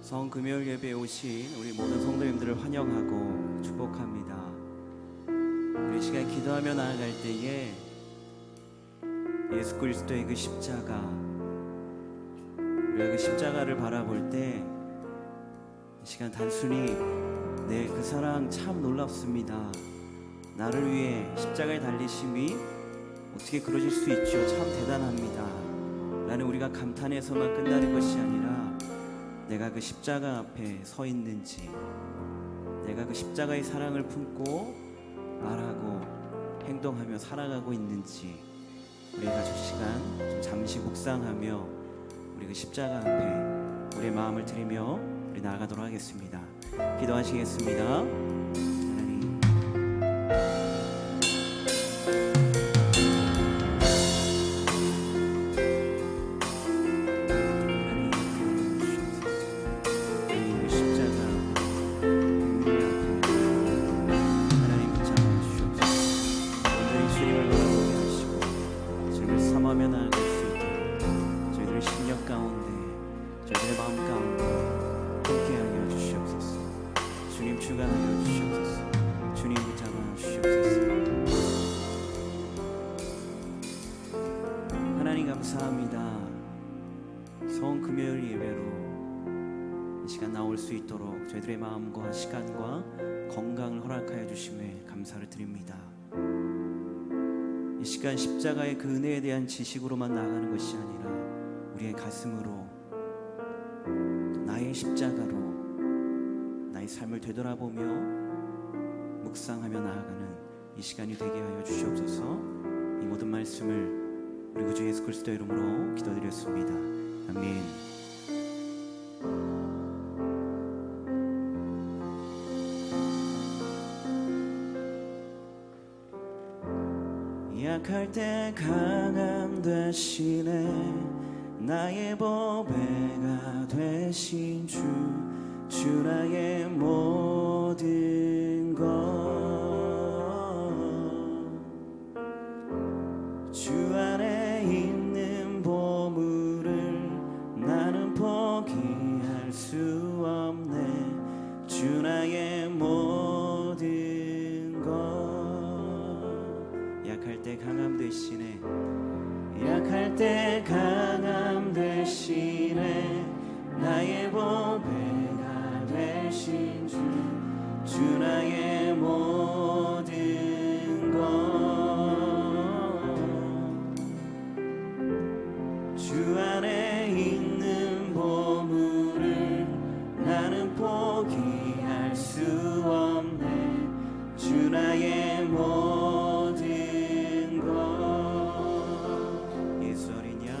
성 금요일 예배에 오신 우리 모든 성도님들을 환영하고 축복합니다. 우리 시간 기도하며 나아갈 때에 예수 그리스도의 그 십자가, 우리가 그 십자가를 바라볼 때 이 시간 단순히 내 그 사랑 참 놀랍습니다, 나를 위해 십자가에 달리심이 어떻게 그러실 수 있죠, 참 대단합니다 라는 우리가 감탄해서만 끝나는 것이 아니라 내가 그 십자가 앞에 서 있는지, 내가 그 십자가의 사랑을 품고 말하고 행동하며 살아가고 있는지, 우리가 저 시간 좀 잠시 묵상하며 우리 그 십자가 앞에 우리의 마음을 드리며 우리 나아가도록 하겠습니다. 기도하시겠습니다. 하나님, 저희들의 마음 가운데 함께하여 주시옵소서. 주님 주관하여 주시옵소서. 주님 붙잡아 주시옵소서. 하나님 감사합니다. 성 금요일 예배로 이 시간 나올 수 있도록 저희들의 마음과 시간과 건강을 허락하여 주심에 감사를 드립니다. 이 시간 십자가의 그 은혜에 대한 지식으로만 나아가는 것이 아니라 우리의 가슴으로 나의 십자가로 나의 삶을 되돌아보며 묵상하며 나아가는 이 시간이 되게 하여 주시옵소서. 이 모든 말씀을 우리 구주 예수 그리스도의 이름으로 기도드렸습니다. 아멘. 약할 때 강함 되시네, 나의 보배가 되신 주 나의 모든 것. 주 안에 있는 보물을 나는 포기할 수 없네. 주 나의 모든 것. 약할 때 강함 되시네, 약할 때 강함 되시네, 나의 보배가 되신 주 나의 모든 것. 주 안에 있는 보물을 나는 포기할 수 없네. 주 나의 모든 것. 예수 어린 양,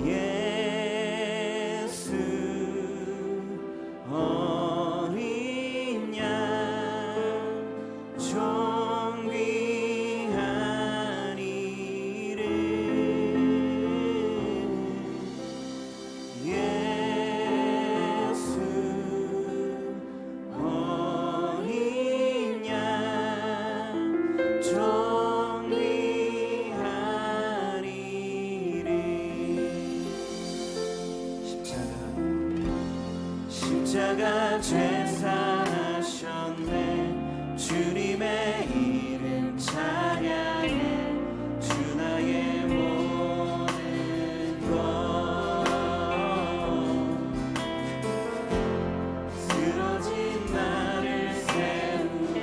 예수 어린 양, 존귀한 이름. 예수 어린 양, 존귀한 이름. 십자가 제사하셨네. 주님의 이름 찬양해. 주 나의 모든 것. 쓰러진 나를 세우고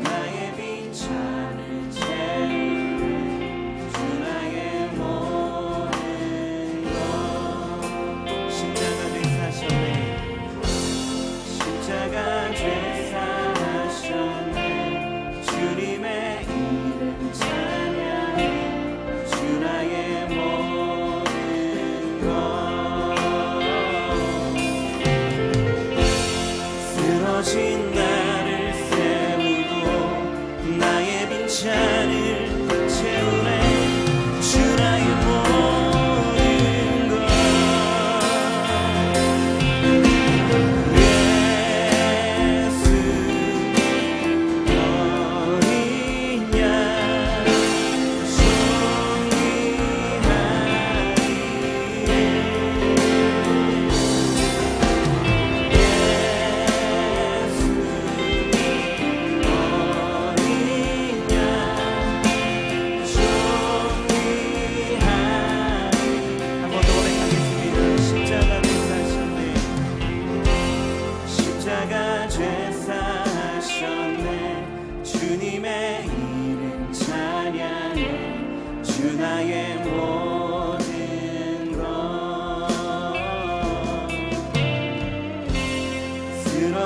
나의 빈잔을 채우네. 주 나의 모든 것. 십자가 제사하셨네. 십자가 제사하셨네. 주님의 이름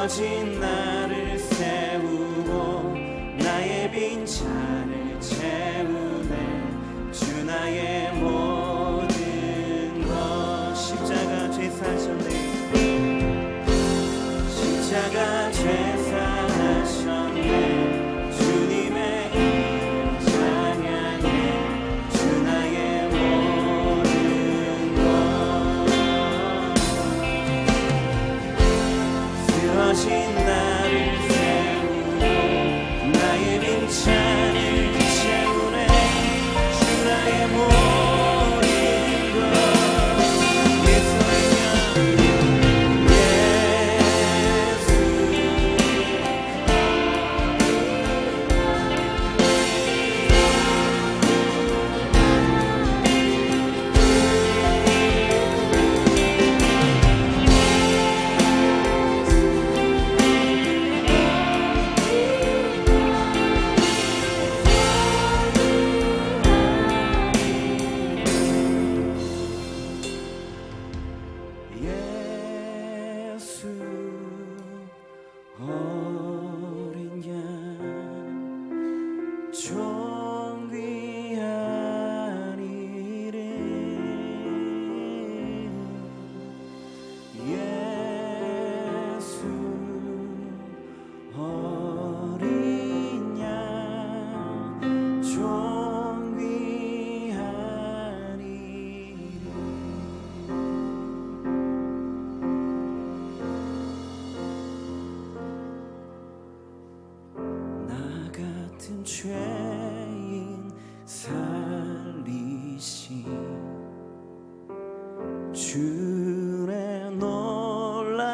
쓰러진 나를 세우고 나의 빈잔을 채우네. 주 나의 모든 것 십자가 죄사하셨네. 십자가 죄사하셨네. 주님의 이름 찬양해. 주 나의 모든 것 쓰러진 나를 세우고 나의 빈잔을 채우네. 주 나의 모든 것 예수의 어린 양 존귀한 이름 예수 어린 양 존귀한 이름 같은 죄인 살리신 주의 놀라와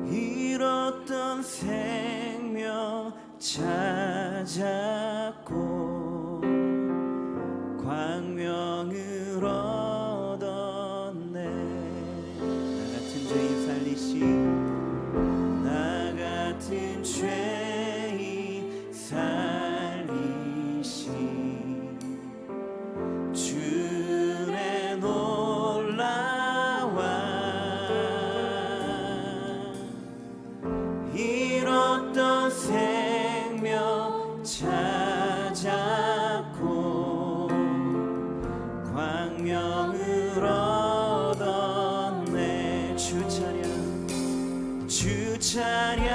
잃었던 생명 찾았고 광명을 얻었네. 나 같은 죄인 살리신 같은 죄인 살리신 주의 놀라와 잃었던 생명 찾았고 광명을 얻었네. 주 찬양 주 찬양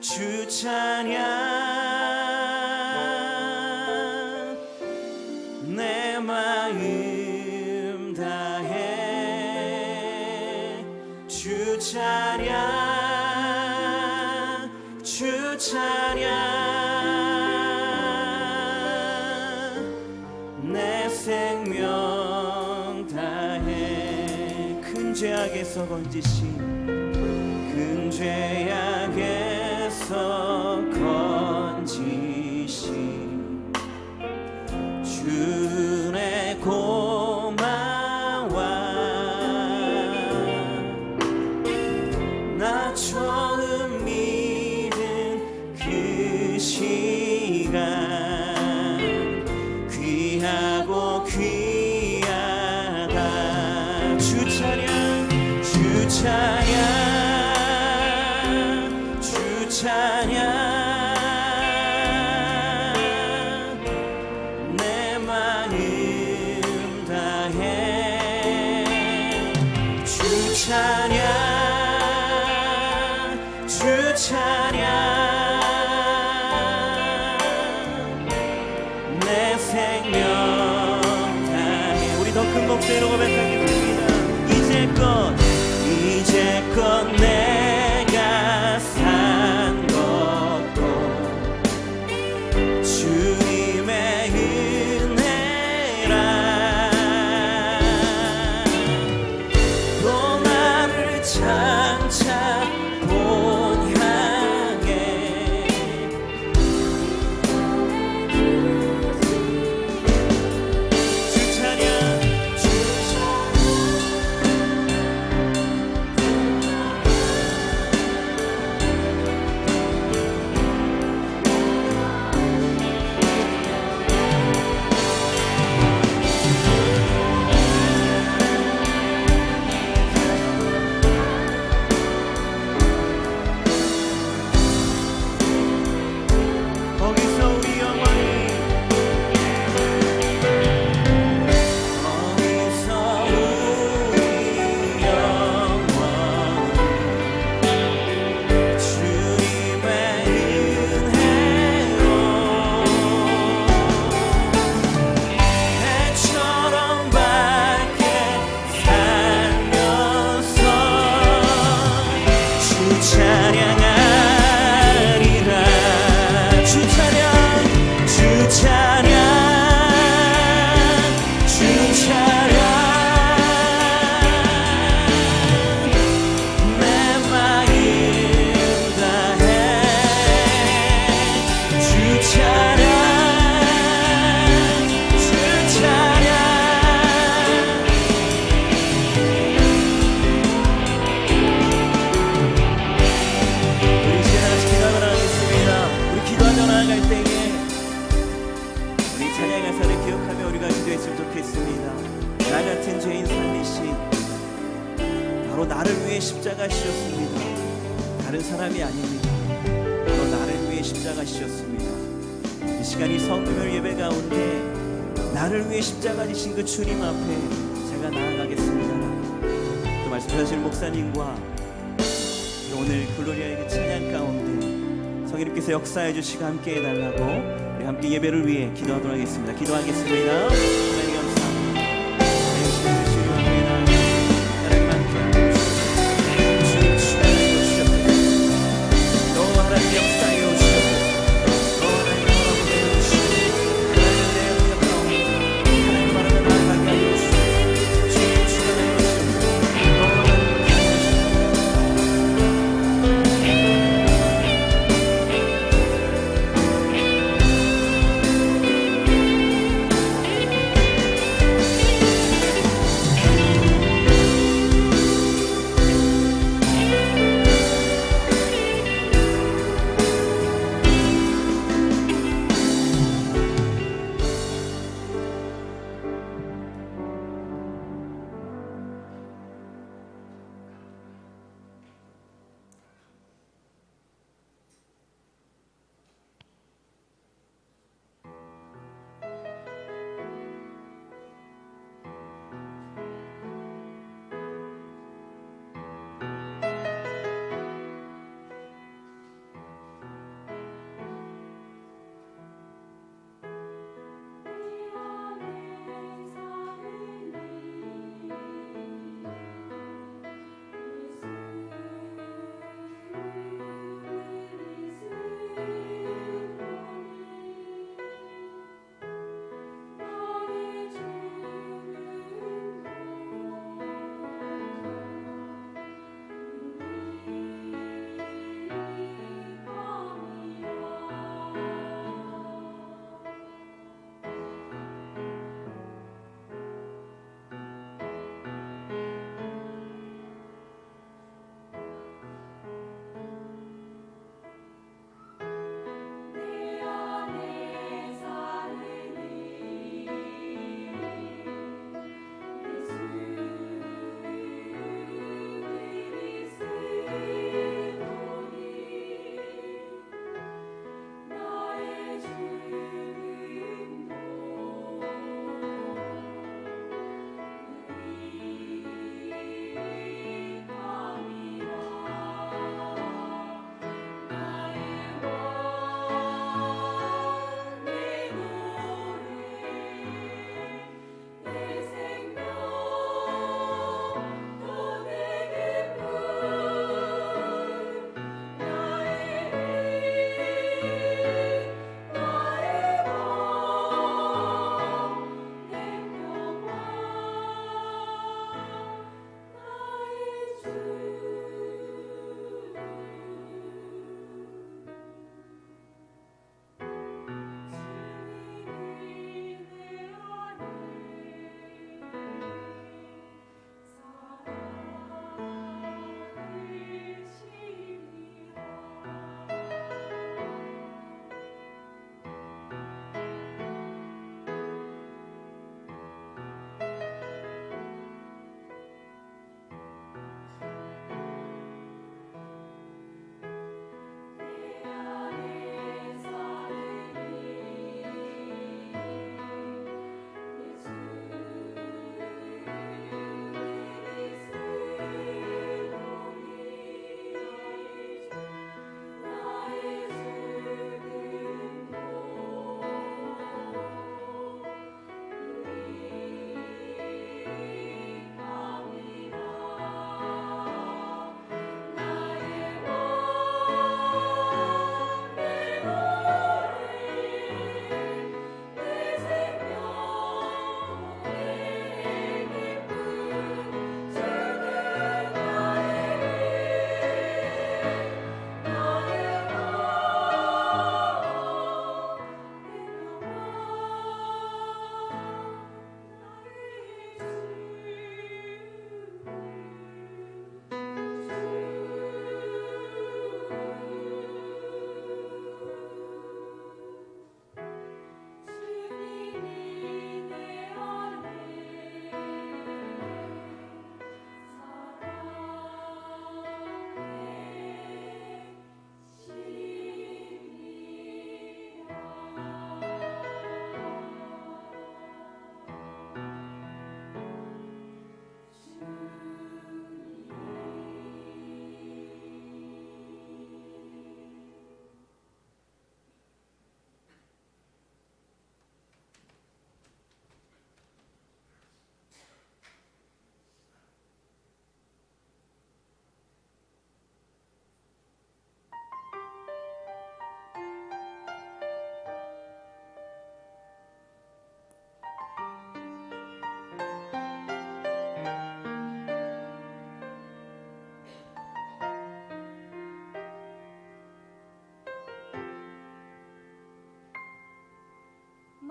주 찬양 내 마음 다해. 주 찬양 주 찬양 내 생명 다해. 큰 죄악에서 건지신 큰 죄악에서 건지신 주의 고마워. 나 처음 믿은 그 시간 귀하고 귀하다. 주 찬양 주 찬양 주 찬양 내 마음 다해. 주 찬양 주 찬양 내 생명 다해. 우리 더 큰 목소리로 고백하겠습니다. 이제껏 내가 산 것도 주님의 은혜라. 또 나를 장차 본 향해 주 찬양 주 찬양 바로 나를 위해 십자가 지셨습니다. 다른 사람이 아닙니다. 바로 나를 위해 십자가 지셨습니다. 이 시간 이 성금요 예배 가운데 나를 위해 십자가 지신 그 주님 앞에 제가 나아가겠습니다. 또 말씀하시는 목사님과 또 오늘 글로리아의 그 찬양 가운데 성령님께서 역사해 주시고 함께 해달라고 우리 함께 예배를 위해 기도하도록 하겠습니다. 기도하겠습니다. 하나님 감사합니다. 하나님 주님 앞에 나아가 하나님 함께 주님 축복해 주시옵소서. 또 하나님 역사해 주시옵소서. 또 하나님 허락해 주시옵소서. 하나님 내 영역 가운데 하나님 바라다 나아가게 하여 주시옵소서. 주님 축복해 주시옵소서. 또 하나님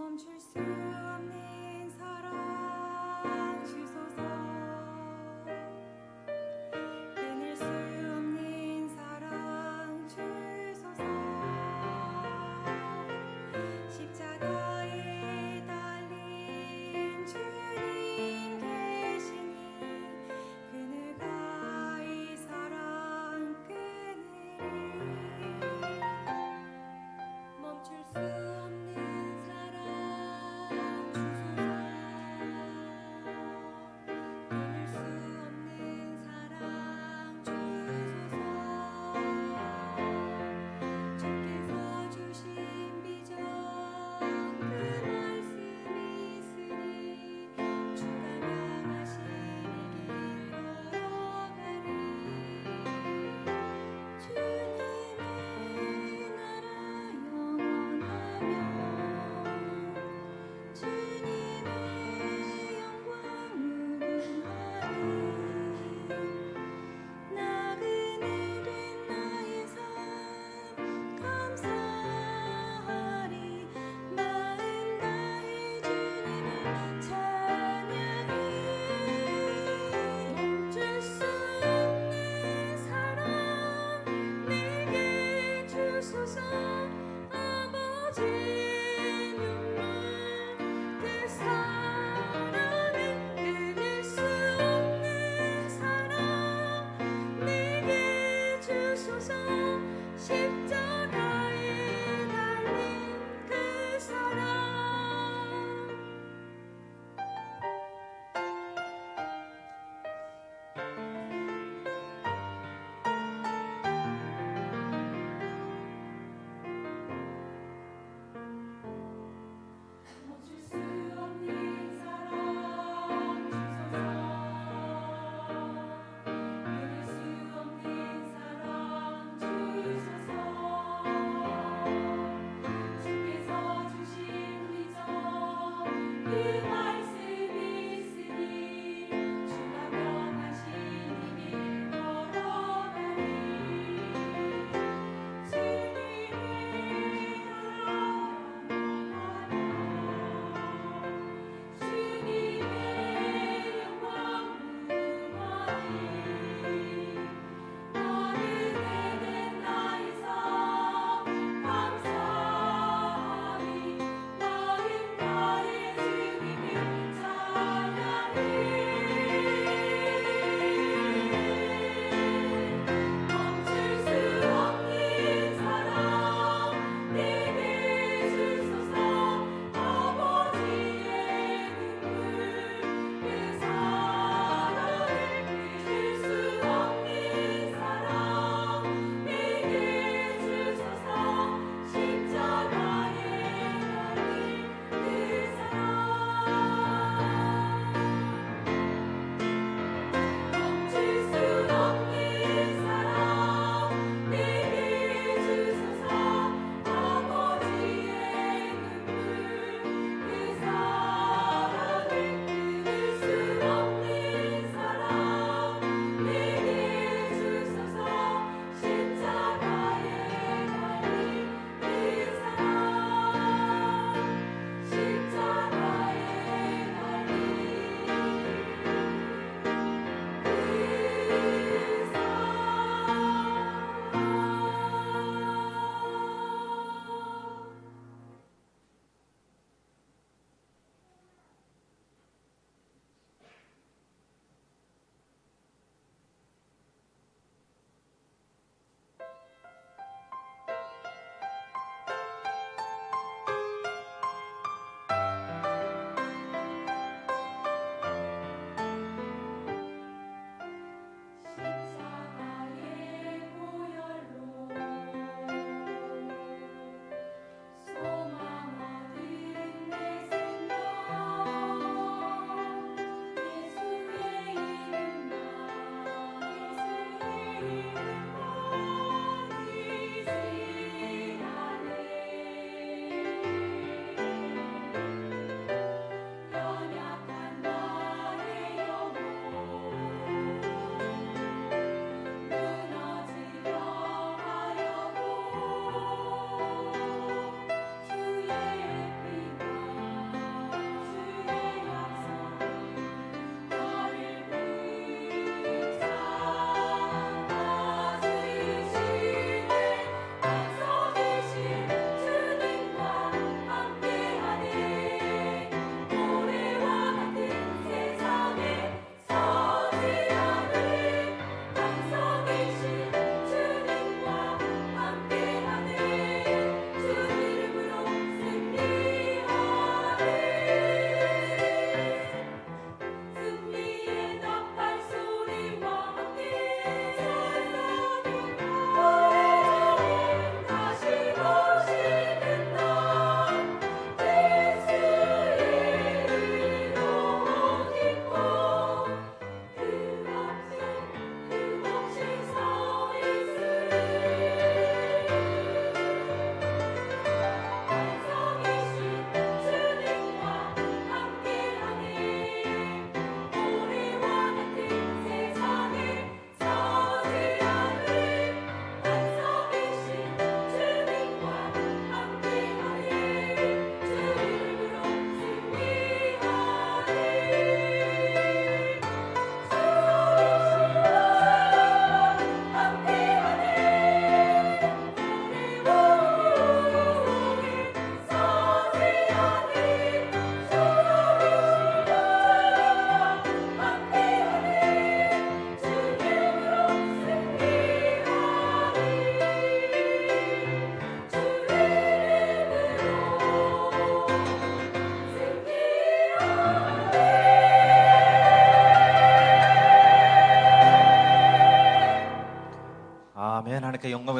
멈출 수 없는 사랑 주소서 끊을 수 없는 사랑 주소서 십자가에 달린 주님 계시니 그늘가 이 사랑 끊으리 멈출 수 없는 사랑 주소서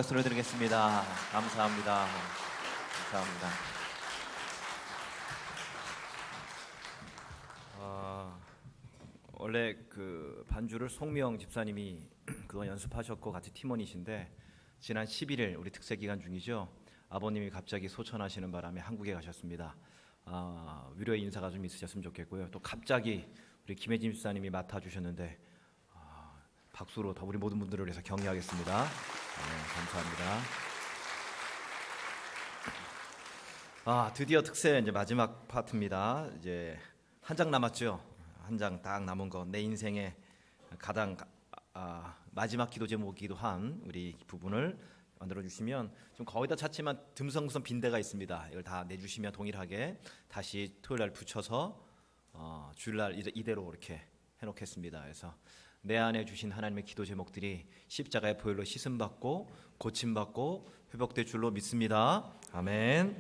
박수를 드리겠습니다. 감사합니다. 감사합니다. 원래 그 반주를 송미영 집사님이 그동안 연습하셨고 같이 팀원이신데 지난 11일 우리 특세 기간 중이죠. 아버님이 갑자기 소천하시는 바람에 한국에 가셨습니다. 위로의 인사가 좀 있으셨으면 좋겠고요. 또 갑자기 우리 김혜진 집사님이 맡아주셨는데 박수로 다 우리 모든 분들을 위해서 격려하겠습니다. 감사합니다. 드디어 특세 이제 마지막 파트입니다. 이제 한 장 남았죠. 한 장 딱 남은 거, 내 인생의 가장 마지막 기도 제목이기도 한 우리 부분을 만들어 주시면 좀 거의 다 찼지만 듬성듬성 빈 데가 있습니다. 이걸 다 내주시면 동일하게 다시 토요일 날 붙여서 주일날 이대로 이렇게 해놓겠습니다. 그래서 내 안에 주신 하나님의 기도 제목들이 십자가의 보혈로 씻음받고 고침받고 회복될 줄로 믿습니다. 아멘.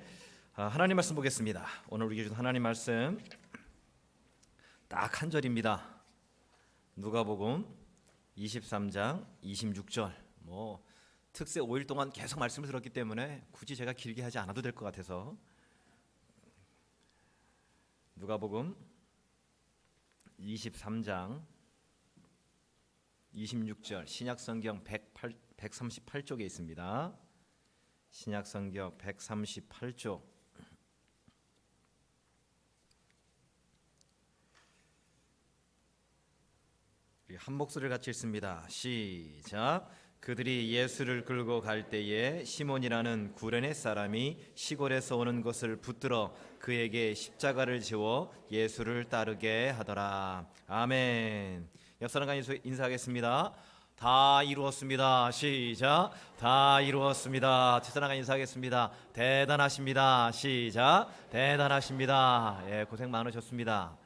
하나님 말씀 보겠습니다. 오늘 우리에게 주신 하나님 말씀 딱 한 절입니다. 누가복음 23장 26절. 특세 5일 동안 계속 말씀을 들었기 때문에 굳이 제가 길게 하지 않아도 될 것 같아서 누가복음 23장 26절 신약성경 138쪽에 있습니다. 신약성경 138쪽 한 목소리를 같이 읽습니다. 시작. 그들이 예수를 끌고 갈 때에 시몬이라는 구레네 사람이 시골에서 오는 것을 붙들어 그에게 십자가를 지워 예수를 따르게 하더라. 아멘. 옆 사람과 인사하겠습니다. 다 이루었습니다. 시작. 다 이루었습니다. 뒷사람과 인사하겠습니다. 대단하십니다. 시작. 대단하십니다. 예, 고생 많으셨습니다.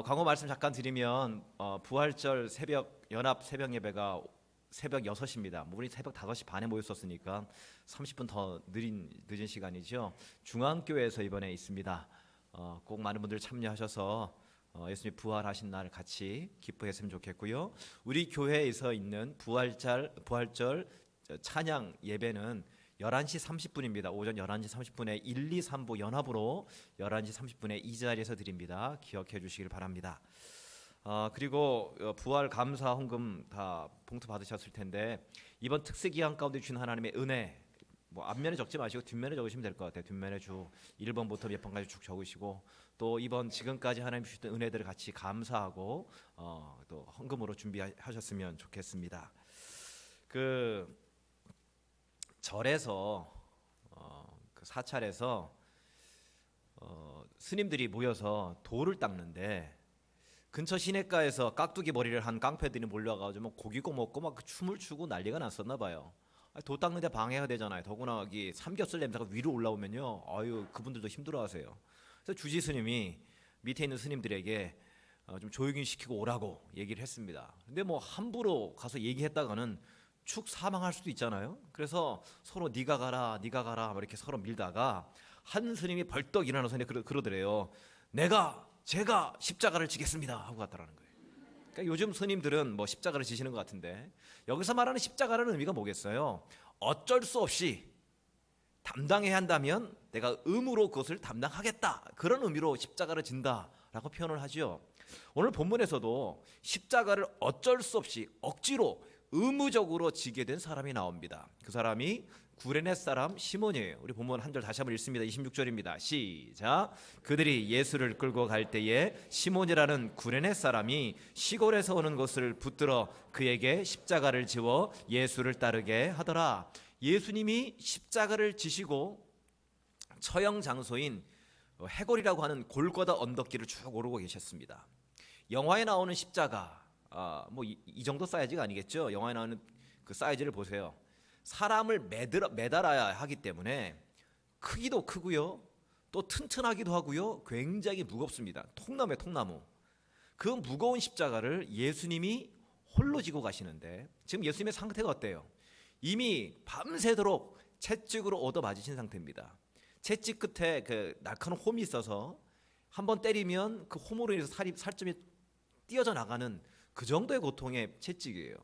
광고 말씀 잠깐 드리면 부활절 연합 새벽 예배가 새벽 6시입니다. 우리 새벽 5시 반에 모였었으니까 30분 더 늦은 시간이죠. 중앙교회에서 이번에 있습니다. 꼭 많은 분들 참여하셔서 예수님 부활하신 날 같이 기뻐했으면 좋겠고요. 우리 교회에서 있는 부활절 찬양 예배는 11시 30분입니다. 오전 11시 30분에 1, 2, 3부 연합으로 11시 30분에 이 자리에서 드립니다. 기억해 주시길 바랍니다. 그리고 부활 감사 헌금 다 봉투 받으셨을 텐데 이번 특세 기간 가운데 주신 하나님의 은혜 앞면에 적지 마시고 뒷면에 적으시면 될 것 같아요. 뒷면에 주 1번부터 몇 번까지 쭉 적으시고 또 이번 지금까지 하나님 주셨던 은혜들을 같이 감사하고 또 헌금으로 준비하셨으면 좋겠습니다. 그 절에서 그 사찰에서 스님들이 모여서 돌을 닦는데 근처 시내가에서 깍두기 머리를 한 깡패들이 몰려가지고 고기 먹고 막 춤을 추고 난리가 났었나 봐요. 돌 닦는데 방해가 되잖아요. 더구나 여기 삼겹살 냄새가 위로 올라오면요, 그분들도 힘들어하세요. 그래서 주지 스님이 밑에 있는 스님들에게 좀 조용히 시키고 오라고 얘기를 했습니다. 근데 함부로 가서 얘기했다가는 축 사망할 수도 있잖아요. 그래서 서로 네가 가라 이렇게 서로 밀다가 한 스님이 벌떡 일어나서 그러더래요. 제가 십자가를 지겠습니다 하고 갔다라는 거예요. 그러니까 요즘 스님들은 십자가를 지시는 것 같은데 여기서 말하는 십자가라는 의미가 뭐겠어요? 어쩔 수 없이 담당해야 한다면 내가 의무로 그것을 담당하겠다, 그런 의미로 십자가를 진다라고 표현을 하죠. 오늘 본문에서도 십자가를 어쩔 수 없이 억지로 의무적으로 지게 된 사람이 나옵니다. 그 사람이 구레네 사람 시몬이에요. 우리 본문 한 절 다시 한번 읽습니다. 26절입니다. 시작. 그들이 예수를 끌고 갈 때에 시몬이라는 구레네 사람이 시골에서 오는 것을 붙들어 그에게 십자가를 지워 예수를 따르게 하더라. 예수님이 십자가를 지시고 처형 장소인 해골이라고 하는 골고다 언덕길을 쭉 오르고 계셨습니다. 영화에 나오는 십자가 이 정도 사이즈가 아니겠죠. 영화에 나오는 그 사이즈를 보세요. 사람을 매달아야 하기 때문에 크기도 크고요, 또 튼튼하기도 하고요, 굉장히 무겁습니다. 통나무. 그 무거운 십자가를 예수님이 홀로 지고 가시는데 지금 예수님의 상태가 어때요? 이미 밤새도록 채찍으로 얻어 맞으신 상태입니다. 채찍 끝에 그 날카로운 홈이 있어서 한번 때리면 그 홈으로 인해서 살점이 띄어져 나가는 그 정도의 고통의 채찍이에요.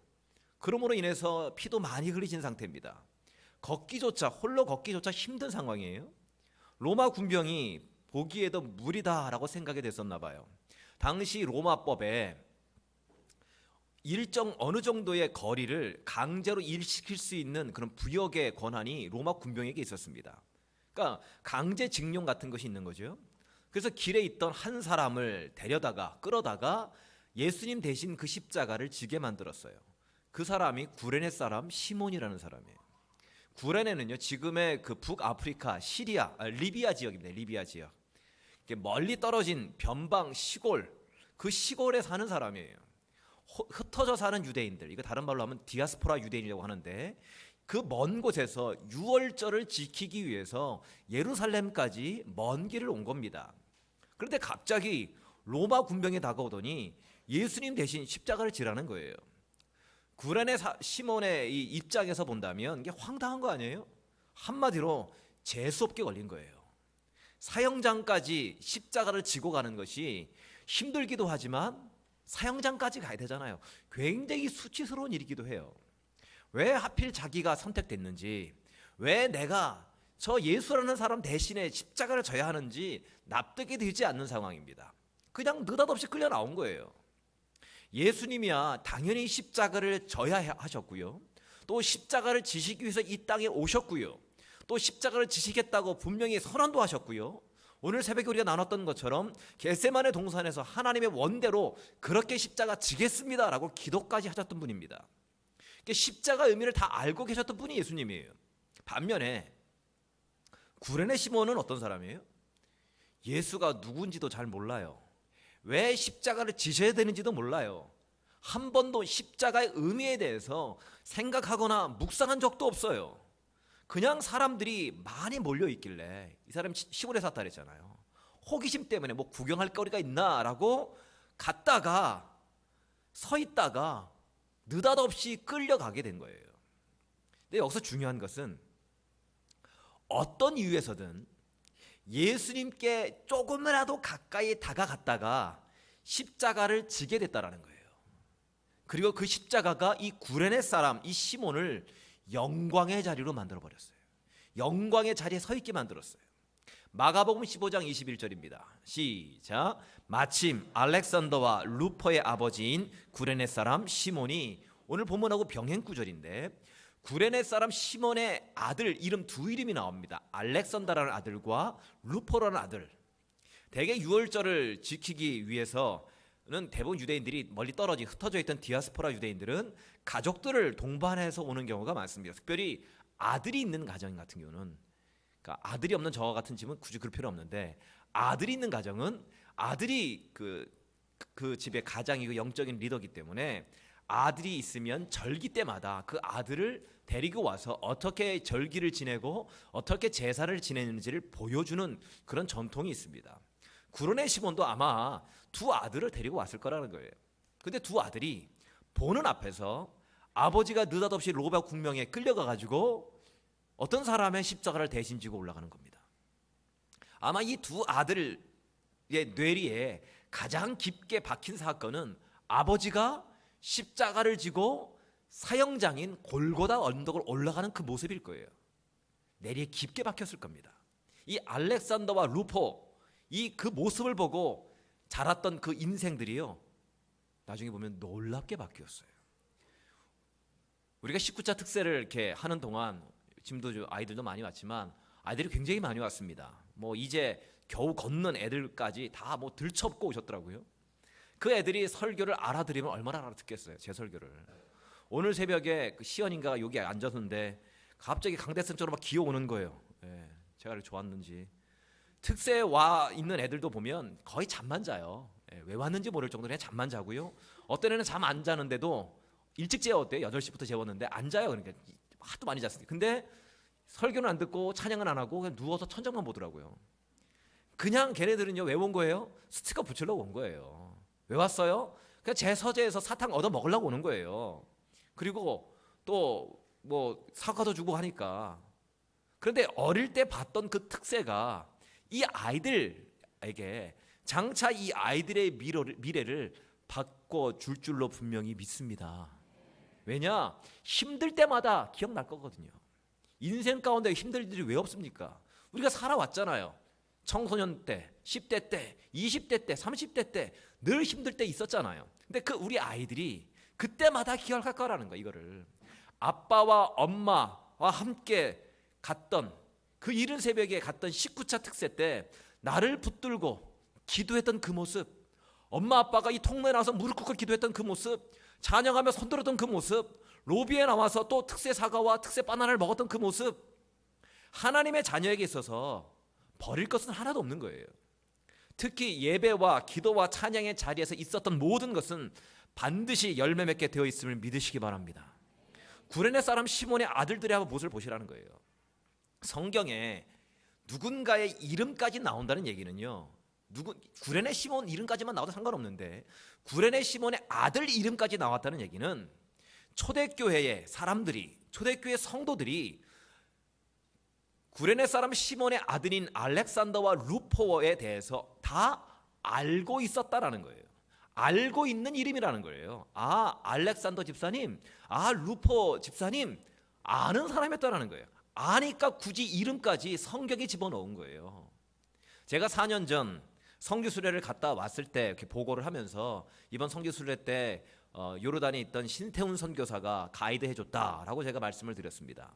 그러므로 인해서 피도 많이 흘리신 상태입니다. 홀로 걷기조차 힘든 상황이에요. 로마 군병이 보기에도 무리다라고 생각이 됐었나 봐요. 당시 로마법에 일정 어느 정도의 거리를 강제로 일시킬 수 있는 그런 부역의 권한이 로마 군병에게 있었습니다. 그러니까 강제징용 같은 것이 있는 거죠. 그래서 길에 있던 한 사람을 끌어다가 예수님 대신 그 십자가를 지게 만들었어요. 그 사람이 구레네 사람 시몬이라는 사람이에요. 구레네는요, 지금의 그 북아프리카 리비아 지역입니다. 리비아 지역. 멀리 떨어진 변방 시골, 그 시골에 사는 사람이에요. 흩어져 사는 유대인들, 이거 다른 말로 하면 디아스포라 유대인이라고 하는데, 그 먼 곳에서 유월절을 지키기 위해서 예루살렘까지 먼 길을 온 겁니다. 그런데 갑자기 로마 군병이 다가오더니 예수님 대신 십자가를 지라는 거예요. 구레네 시몬의 이 입장에서 본다면 이게 황당한 거 아니에요? 한마디로 재수없게 걸린 거예요. 사형장까지 십자가를 지고 가는 것이 힘들기도 하지만 사형장까지 가야 되잖아요. 굉장히 수치스러운 일이기도 해요. 왜 하필 자기가 선택됐는지, 왜 내가 저 예수라는 사람 대신에 십자가를 져야 하는지 납득이 되지 않는 상황입니다. 그냥 느닷없이 끌려 나온 거예요. 예수님이야 당연히 십자가를 져야 하셨고요. 또 십자가를 지시기 위해서 이 땅에 오셨고요. 또 십자가를 지시겠다고 분명히 선언도 하셨고요. 오늘 새벽에 우리가 나눴던 것처럼 겟세마네 동산에서 하나님의 원대로 그렇게 십자가 지겠습니다라고 기도까지 하셨던 분입니다. 십자가 의미를 다 알고 계셨던 분이 예수님이에요. 반면에 구레네 시몬은 어떤 사람이에요? 예수가 누군지도 잘 몰라요. 왜 십자가를 지셔야 되는지도 몰라요. 한 번도 십자가의 의미에 대해서 생각하거나 묵상한 적도 없어요. 그냥 사람들이 많이 몰려 있길래, 이 사람 시골에 샀다 그랬잖아요. 호기심 때문에 뭐 구경할 거리가 있나라고 갔다가 서 있다가 느닷없이 끌려가게 된 거예요. 근데 여기서 중요한 것은 어떤 이유에서든 예수님께 조금이라도 가까이 다가갔다가 십자가를 지게 됐다라는 거예요. 그리고 그 십자가가 이 구레네 사람 이 시몬을 영광의 자리로 만들어 버렸어요. 영광의 자리에 서 있게 만들었어요. 마가복음 15장 21절입니다. 시작. 마침 알렉산더와 루퍼의 아버지인 구레네 사람 시몬이, 오늘 본문하고 병행 구절인데 구레네 사람 시몬의 아들 이름 두 이름이 나옵니다. 알렉산더라는 아들과 루퍼라는 아들. 대개 유월절을 지키기 위해서는 대부분 유대인들이 멀리 떨어진 흩어져 있던 디아스포라 유대인들은 가족들을 동반해서 오는 경우가 많습니다. 특별히 아들이 있는 가정 같은 경우는, 그러니까 아들이 없는 저와 같은 집은 굳이 그럴 필요 없는데, 아들이 있는 가정은 아들이 그 집의 가장이고 영적인 리더이기 때문에 아들이 있으면 절기 때마다 그 아들을 데리고 와서 어떻게 절기를 지내고 어떻게 제사를 지내는지를 보여주는 그런 전통이 있습니다. 구레네 시몬도 아마 두 아들을 데리고 왔을 거라는 거예요. 근데 두 아들이 보는 앞에서 아버지가 느닷없이 로마 군병에 끌려가가지고 어떤 사람의 십자가를 대신 지고 올라가는 겁니다. 아마 이 두 아들의 뇌리에 가장 깊게 박힌 사건은 아버지가 십자가를 지고 사형장인 골고다 언덕을 올라가는 그 모습일 거예요. 뇌리에 깊게 박혔을 겁니다. 이 알렉산더와 루포, 그 모습을 보고 자랐던 그 인생들이요, 나중에 보면 놀랍게 바뀌었어요. 우리가 19차 특세를 이렇게 하는 동안 지금도 아이들도 많이 왔지만 아이들이 굉장히 많이 왔습니다. 뭐 이제 겨우 걷는 애들까지 다 뭐 들쳐업고 오셨더라고요. 그 애들이 설교를 알아들으면 얼마나 알아듣겠어요, 제 설교를. 오늘 새벽에 그 시연인가가 여기 앉았는데 갑자기 강대선처럼 막 기어오는 거예요. 예, 제가 이렇게 좋았는지. 특세에 와 있는 애들도 보면 거의 잠만 자요. 예, 왜 왔는지 모를 정도로 그냥 잠만 자고요. 어떤 애는 잠 안 자는데도 일찍 재웠대요. 8시부터 재웠는데 안 자요. 그러니까 하도 많이 잤으니까. 근데 설교는 안 듣고 찬양은 안 하고 그냥 누워서 천장만 보더라고요. 그냥 걔네들은요, 왜 온 거예요? 스티커 붙이려고 온 거예요. 왜 왔어요? 그냥 제 서재에서 사탕 얻어 먹으려고 오는 거예요. 그리고 또 뭐 사과도 주고 하니까. 그런데 어릴 때 봤던 그 특세가 이 아이들에게 장차 이 아이들의 미래를 바꿔줄 줄로 분명히 믿습니다. 왜냐? 힘들 때마다 기억날 거거든요. 인생 가운데 힘들 일이 왜 없습니까? 우리가 살아왔잖아요. 청소년 때, 10대 때, 20대 때, 30대 때 늘 힘들 때 있었잖아요. 근데 그 우리 아이들이 그때마다 기억할 거라는 거예요. 이거를 아빠와 엄마와 함께 갔던 그 이른 새벽에 갔던 19차 특세 때 나를 붙들고 기도했던 그 모습, 엄마 아빠가 이 통로에 나와서 무릎 꿇고 기도했던 그 모습, 찬양하며 손들었던 그 모습, 로비에 나와서 또 특세 사과와 특세 바나나를 먹었던 그 모습, 하나님의 자녀에게 있어서 버릴 것은 하나도 없는 거예요. 특히 예배와 기도와 찬양의 자리에서 있었던 모든 것은 반드시 열매 맺게 되어 있음을 믿으시기 바랍니다. 구레네 사람 시몬의 아들들의 한번 모습을 보시라는 거예요. 성경에 누군가의 이름까지 나온다는 얘기는요, 구레네 시몬 이름까지만 나와도 상관없는데 구레네 시몬의 아들 이름까지 나왔다는 얘기는 초대교회의 사람들이, 초대교회 성도들이 구레네 사람 시몬의 아들인 알렉산더와 루포에 대해서 다 알고 있었다라는 거예요. 알고 있는 이름이라는 거예요. 아, 알렉산더 집사님, 아, 루포 집사님, 아는 사람이었다라는 거예요. 아니까 굳이 이름까지 성경에 집어넣은 거예요. 제가 4년 전 성교수련을 갔다 왔을 때 이렇게 보고를 하면서 이번 성교수련 때 요르단에 있던 신태훈 선교사가 가이드 해줬다라고 제가 말씀을 드렸습니다.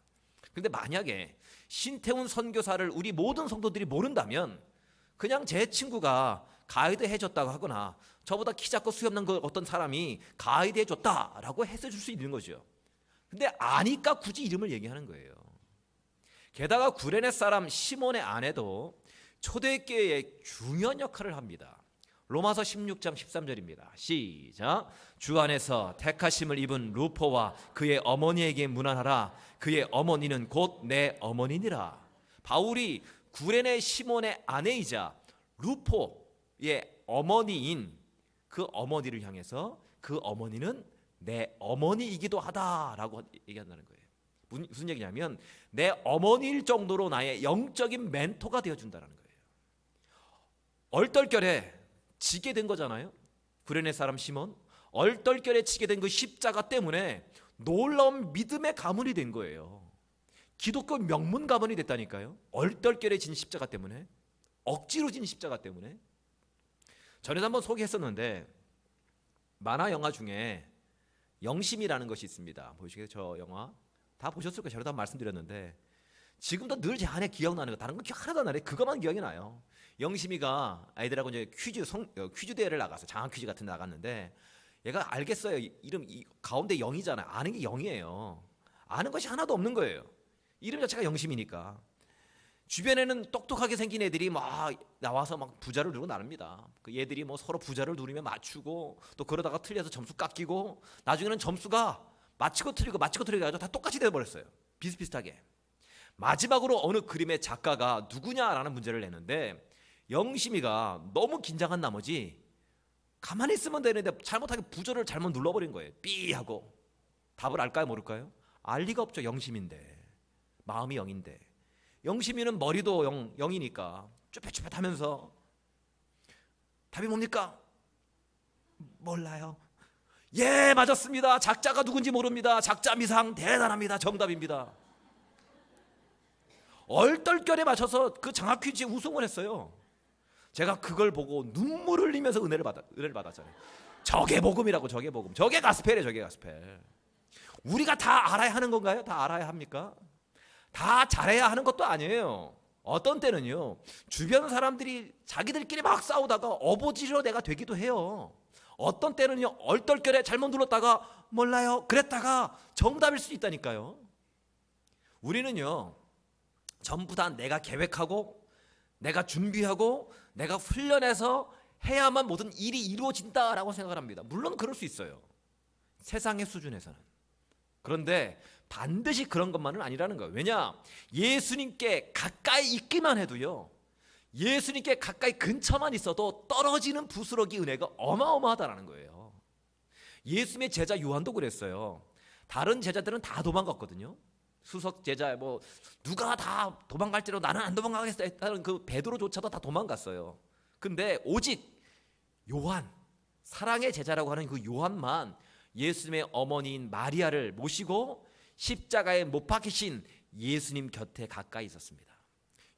근데 만약에 신태훈 선교사를 우리 모든 성도들이 모른다면 그냥 제 친구가 가이드 해줬다고 하거나 저보다 키 작고 수염 난 어떤 사람이 가이드 해줬다라고 했을 수 있는 거죠. 근데 아니까 굳이 이름을 얘기하는 거예요. 게다가 구레네 사람 시몬의 아내도 초대교회의 중요한 역할을 합니다. 로마서 16장 13절입니다. 시작. 주 안에서 택하심을 입은 루포와 그의 어머니에게 문안하라. 그의 어머니는 곧 내 어머니니라. 바울이 구레네 시몬의 아내이자 루포의 어머니인 그 어머니를 향해서 그 어머니는 내 어머니이기도 하다라고 얘기한다는 거예요. 무슨 얘기냐면 내 어머니일 정도로 나의 영적인 멘토가 되어준다는 거예요. 얼떨결에 지게 된 거잖아요. 구레네 사람 시몬, 얼떨결에 지게 된 그 십자가 때문에 놀라운 믿음의 가문이 된 거예요. 기독교 명문 가문이 됐다니까요. 얼떨결에 진 십자가 때문에, 억지로 진 십자가 때문에. 전에도 한번 소개했었는데 만화 영화 중에 영심이라는 것이 있습니다. 보시겠어요? 저 영화 다 보셨을 거예요. 저도 한번 말씀드렸는데 지금도 늘 제 안에 기억나는 거, 다른 건 기억 하나도 안 나요. 그것만 기억이 나요. 영심이가 아이들하고 이제 퀴즈 대회를 나가서 장학 퀴즈 같은 데 나갔는데 얘가 알겠어요. 이름 가운데 영이잖아요. 아는 게 영이에요. 아는 것이 하나도 없는 거예요. 이름 자체가 영심이니까. 주변에는 똑똑하게 생긴 애들이 막 나와서 막 부자를 누르고 나릅니다. 그 얘들이 뭐 서로 부자를 누르며 맞추고 또 그러다가 틀려서 점수 깎이고 나중에는 점수가 맞히고 틀리고 해가지고 다 똑같이 돼버렸어요. 비슷비슷하게. 마지막으로 어느 그림의 작가가 누구냐라는 문제를 내는데 영심이가 너무 긴장한 나머지 가만히 있으면 되는데 잘못하게 부저를 잘못 눌러버린 거예요. 삐 하고. 답을 알까요 모를까요? 알 리가 없죠. 영심인데. 마음이 영인데. 영심이는 머리도 영이니까 쭈뼛쭈뼛하면서 답이 뭡니까? 몰라요. 예, 맞았습니다. 작자가 누군지 모릅니다. 작자 미상 대단합니다. 정답입니다. 얼떨결에 맞춰서 그 장학 퀴즈에 우승을 했어요. 제가 그걸 보고 눈물 흘리면서 은혜를 받았잖아요. 저게 복음이라고. 저게 복음. 저게 가스펠이에요. 저게 가스펠. 우리가 다 알아야 하는 건가요? 다 알아야 합니까? 다 잘해야 하는 것도 아니에요. 어떤 때는요, 주변 사람들이 자기들끼리 막 싸우다가 어부지로 내가 되기도 해요. 어떤 때는요, 얼떨결에 잘못 눌렀다가 몰라요 그랬다가 정답일 수 있다니까요. 우리는요, 전부 다 내가 계획하고 내가 준비하고 내가 훈련해서 해야만 모든 일이 이루어진다라고 생각을 합니다. 물론 그럴 수 있어요. 세상의 수준에서는. 그런데 반드시 그런 것만은 아니라는 거예요. 왜냐? 예수님께 가까이 있기만 해도요, 예수님께 가까이 근처만 있어도 떨어지는 부스러기 은혜가 어마어마하다라는 거예요. 예수님의 제자 요한도 그랬어요. 다른 제자들은 다 도망갔거든요. 수석 제자 뭐 누가 다 도망갈지라도 나는 안 도망가겠다 했다는 그 베드로조차도 다 도망갔어요. 근데 오직 요한, 사랑의 제자라고 하는 그 요한만 예수님의 어머니인 마리아를 모시고 십자가에 못 박히신 예수님 곁에 가까이 있었습니다.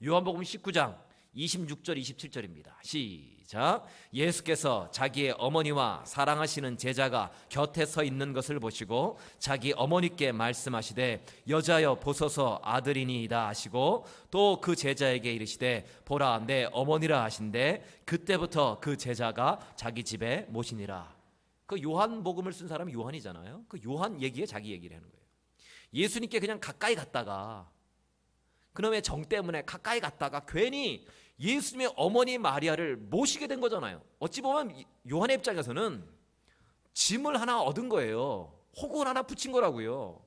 요한복음 19장 26절 27절입니다. 시작. 예수께서 자기의 어머니와 사랑하시는 제자가 곁에 서 있는 것을 보시고 자기 어머니께 말씀하시되 여자여 보소서 아들이니이다 하시고 또 그 제자에게 이르시되 보라 내 어머니라 하신대 그때부터 그 제자가 자기 집에 모시니라. 그 요한복음을 쓴 사람이 요한이잖아요. 그 요한 얘기에 자기 얘기를 하는 거예요. 예수님께 그냥 가까이 갔다가 그놈의 정 때문에 가까이 갔다가 괜히 예수님의 어머니 마리아를 모시게 된 거잖아요. 어찌 보면 요한의 입장에서는 짐을 하나 얻은 거예요. 호구를 하나 붙인 거라고요.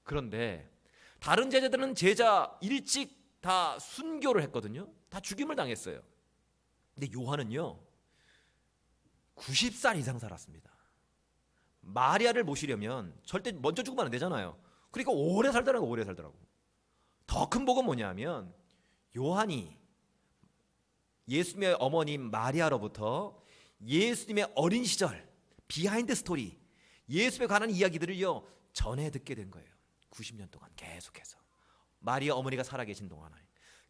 그런데 다른 제자들은 제자 일찍 다 순교를 했거든요. 다 죽임을 당했어요. 근데 요한은요 90살 이상 살았습니다. 마리아를 모시려면 절대 먼저 죽으면 안 되잖아요. 그러니까 오래 살더라고. 더 큰 복은 뭐냐면 요한이 예수님의 어머님 마리아로부터 예수님의 어린 시절 비하인드 스토리 예수에 관한 이야기들을요 전해 듣게 된 거예요. 90년 동안 계속해서 마리아 어머니가 살아계신 동안에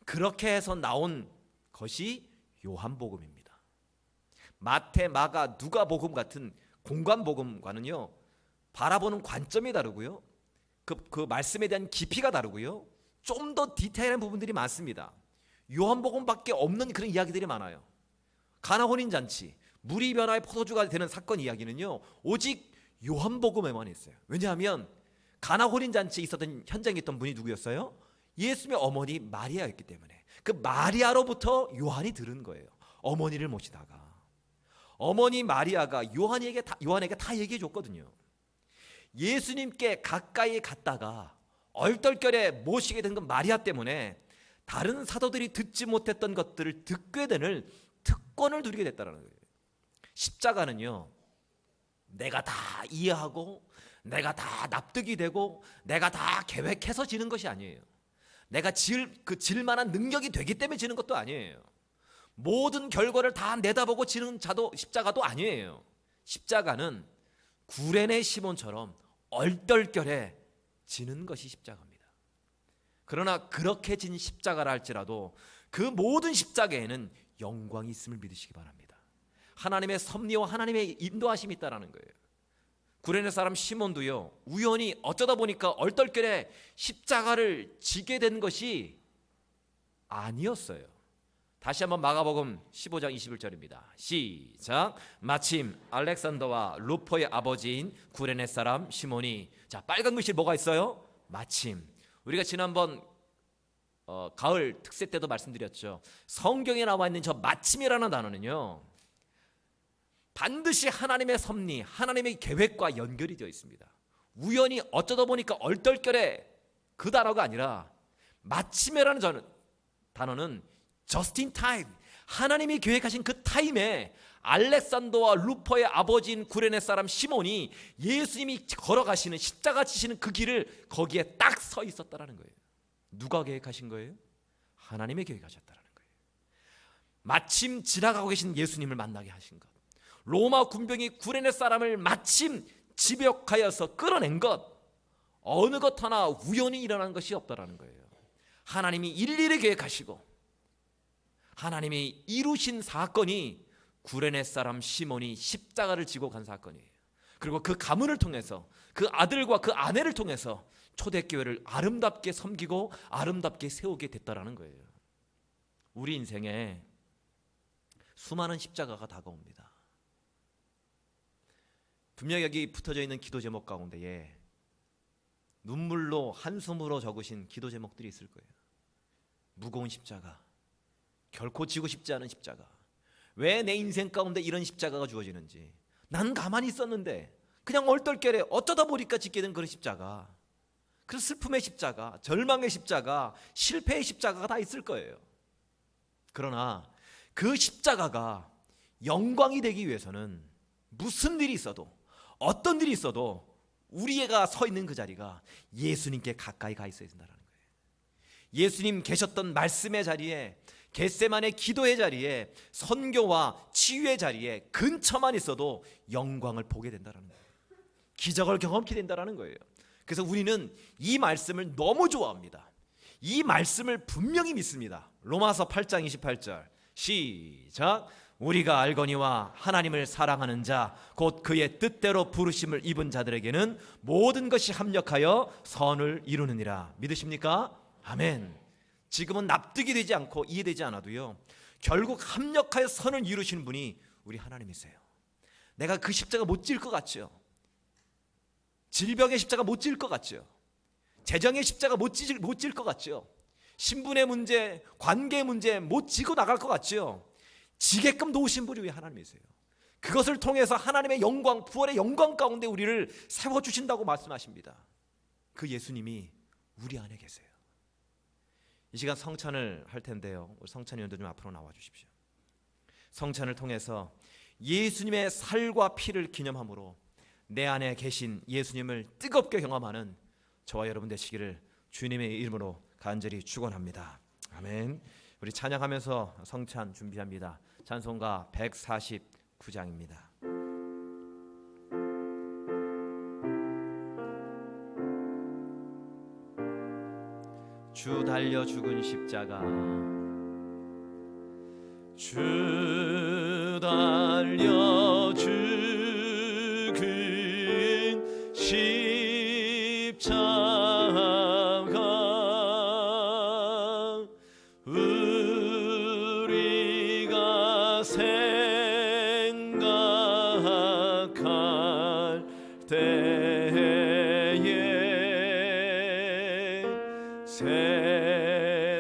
그렇게 해서 나온 것이 요한복음입니다. 마태, 마가, 누가복음 같은 공관복음과는요 바라보는 관점이 다르고요 그 말씀에 대한 깊이가 다르고요 좀 더 디테일한 부분들이 많습니다. 요한복음밖에 없는 그런 이야기들이 많아요. 가나 혼인잔치, 물이 변화의 포도주가 되는 사건 이야기는요 오직 요한복음에만 있어요. 왜냐하면 가나 혼인잔치에 있었던 현장에 있던 분이 누구였어요? 예수님의 어머니 마리아였기 때문에 그 마리아로부터 요한이 들은 거예요. 어머니를 모시다가 어머니 마리아가 요한에게 다 얘기해 줬거든요. 예수님께 가까이 갔다가 얼떨결에 모시게 된 건 마리아 때문에 다른 사도들이 듣지 못했던 것들을 듣게 되는 특권을 누리게 됐다는 거예요. 십자가는요 내가 다 이해하고 내가 다 납득이 되고 내가 다 계획해서 지는 것이 아니에요. 내가 질 만한 능력이 되기 때문에 지는 것도 아니에요. 모든 결과를 다 내다보고 지는 십자가도 아니에요. 십자가는 구레네 시몬처럼 얼떨결에 지는 것이 십자가입니다. 그러나 그렇게 진 십자가라 할지라도 그 모든 십자가에는 영광이 있음을 믿으시기 바랍니다. 하나님의 섭리와 하나님의 인도하심이 있다라는 거예요. 구레네 사람 시몬도요 우연히 어쩌다 보니까 얼떨결에 십자가를 지게 된 것이 아니었어요. 다시 한번 마가복음 15장 21절입니다. 시작. 마침 알렉산더와 루포의 아버지인 구레네 사람 시몬이 자 빨간 글씨 뭐가 있어요? 마침. 우리가 지난번 가을 특세 때도 말씀드렸죠. 성경에 나와 있는 저 마침이라는 단어는요 반드시 하나님의 섭리, 하나님의 계획과 연결이 되어 있습니다. 우연히 어쩌다 보니까 얼떨결에 그 단어가 아니라 마침이라는 단어는 just in time, 하나님이 계획하신 그 타임에 알렉산더와 루퍼의 아버지인 구레네 사람 시몬이 예수님이 걸어가시는 십자가 지시는 그 길을 거기에 딱 서 있었다라는 거예요. 누가 계획하신 거예요? 하나님이 계획하셨다라는 거예요. 마침 지나가고 계신 예수님을 만나게 하신 것, 로마 군병이 구레네 사람을 마침 지벽하여서 끌어낸 것, 어느 것 하나 우연히 일어난 것이 없다라는 거예요. 하나님이 일일이 계획하시고 하나님이 이루신 사건이 구레네 사람 시몬이 십자가를 지고 간 사건이에요. 그리고 그 가문을 통해서 그 아들과 그 아내를 통해서 초대교회를 아름답게 섬기고 아름답게 세우게 됐다라는 거예요. 우리 인생에 수많은 십자가가 다가옵니다. 분명히 여기 붙어져 있는 기도 제목 가운데에 눈물로 한숨으로 적으신 기도 제목들이 있을 거예요. 무거운 십자가, 결코 지고 싶지 않은 십자가, 왜 내 인생 가운데 이런 십자가가 주어지는지, 난 가만히 있었는데 그냥 얼떨결에 어쩌다 보니까 짓게 된 그런 십자가, 그 슬픔의 십자가, 절망의 십자가, 실패의 십자가가 다 있을 거예요. 그러나 그 십자가가 영광이 되기 위해서는 무슨 일이 있어도, 어떤 일이 있어도 우리가 서 있는 그 자리가 예수님께 가까이 가 있어야 된다는 거예요. 예수님 계셨던 말씀의 자리에, 겟세마네 기도의 자리에, 선교와 치유의 자리에 근처만 있어도 영광을 보게 된다는 거예요. 기적을 경험하게 된다는 거예요. 그래서 우리는 이 말씀을 너무 좋아합니다. 이 말씀을 분명히 믿습니다. 로마서 8장 28절 시작. 우리가 알거니와 하나님을 사랑하는 자 곧 그의 뜻대로 부르심을 입은 자들에게는 모든 것이 합력하여 선을 이루느니라. 믿으십니까? 아멘. 지금은 납득이 되지 않고 이해되지 않아도요, 결국 합력하여 선을 이루시는 분이 우리 하나님이세요. 내가 그 십자가 못 질 것 같죠? 질병의 십자가 못 질 것 같죠? 재정의 십자가 못 질 것 같죠? 신분의 문제, 관계의 문제 못 지고 나갈 것 같죠? 지게끔 놓으신 분이 왜 하나님이세요? 그것을 통해서 하나님의 영광, 부활의 영광 가운데 우리를 세워주신다고 말씀하십니다. 그 예수님이 우리 안에 계세요. 이 시간 성찬을 할 텐데요, 우리 성찬 위원들 좀 앞으로 나와 주십시오. 성찬을 통해서 예수님의 살과 피를 기념함으로 내 안에 계신 예수님을 뜨겁게 경험하는 저와 여러분 되시기를 주님의 이름으로 간절히 축원합니다. 아멘. 우리 찬양하면서 성찬 준비합니다. 찬송가 149장입니다. 주 달려 죽은 십자가, 주 달려 죽은 십자가, 우리가 생각할 때에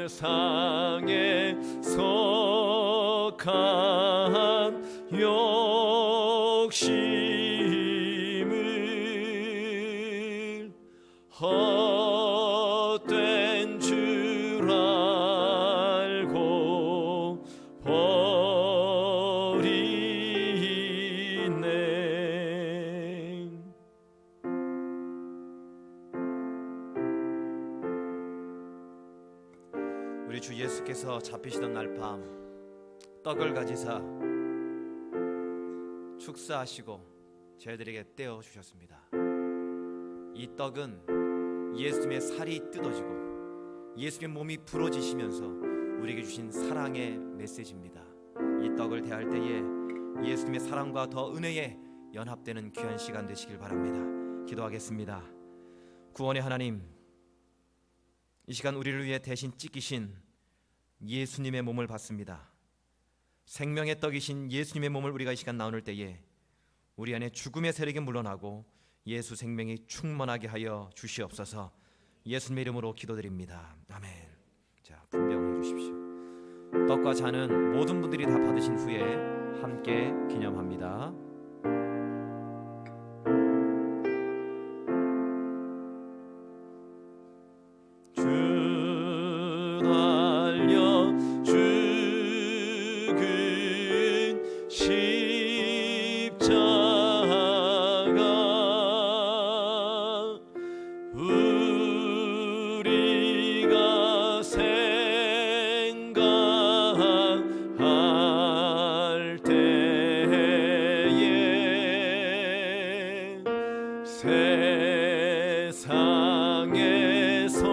세상에 속한 욕심을 헛된 줄 알고 버리네. 우리 주 예수께서 잡히시던 날 밤 떡을 가지사 축사하시고 저희들에게 떼어 주셨습니다. 이 떡은 예수님의 살이 뜯어지고 예수님의 몸이 부러지시면서 우리에게 주신 사랑의 메시지입니다. 이 떡을 대할 때에 예수님의 사랑과 더 은혜에 연합되는 귀한 시간 되시길 바랍니다. 기도하겠습니다. 구원의 하나님, 이 시간 우리를 위해 대신 찢기신 예수님의 몸을 받습니다. 생명의 떡이신 예수님의 몸을 우리가 이 시간 나눌 때에 우리 안에 죽음의 세력이 물러나고 예수 생명이 충만하게 하여 주시옵소서. 예수님의 이름으로 기도드립니다. 아멘. 자, 분배해 주십시오. 떡과 잔은 모든 분들이 다 받으신 후에 함께 기념합니다. 주 달려 죽은 십자가, 우리가 생각할 때에 세상에 속한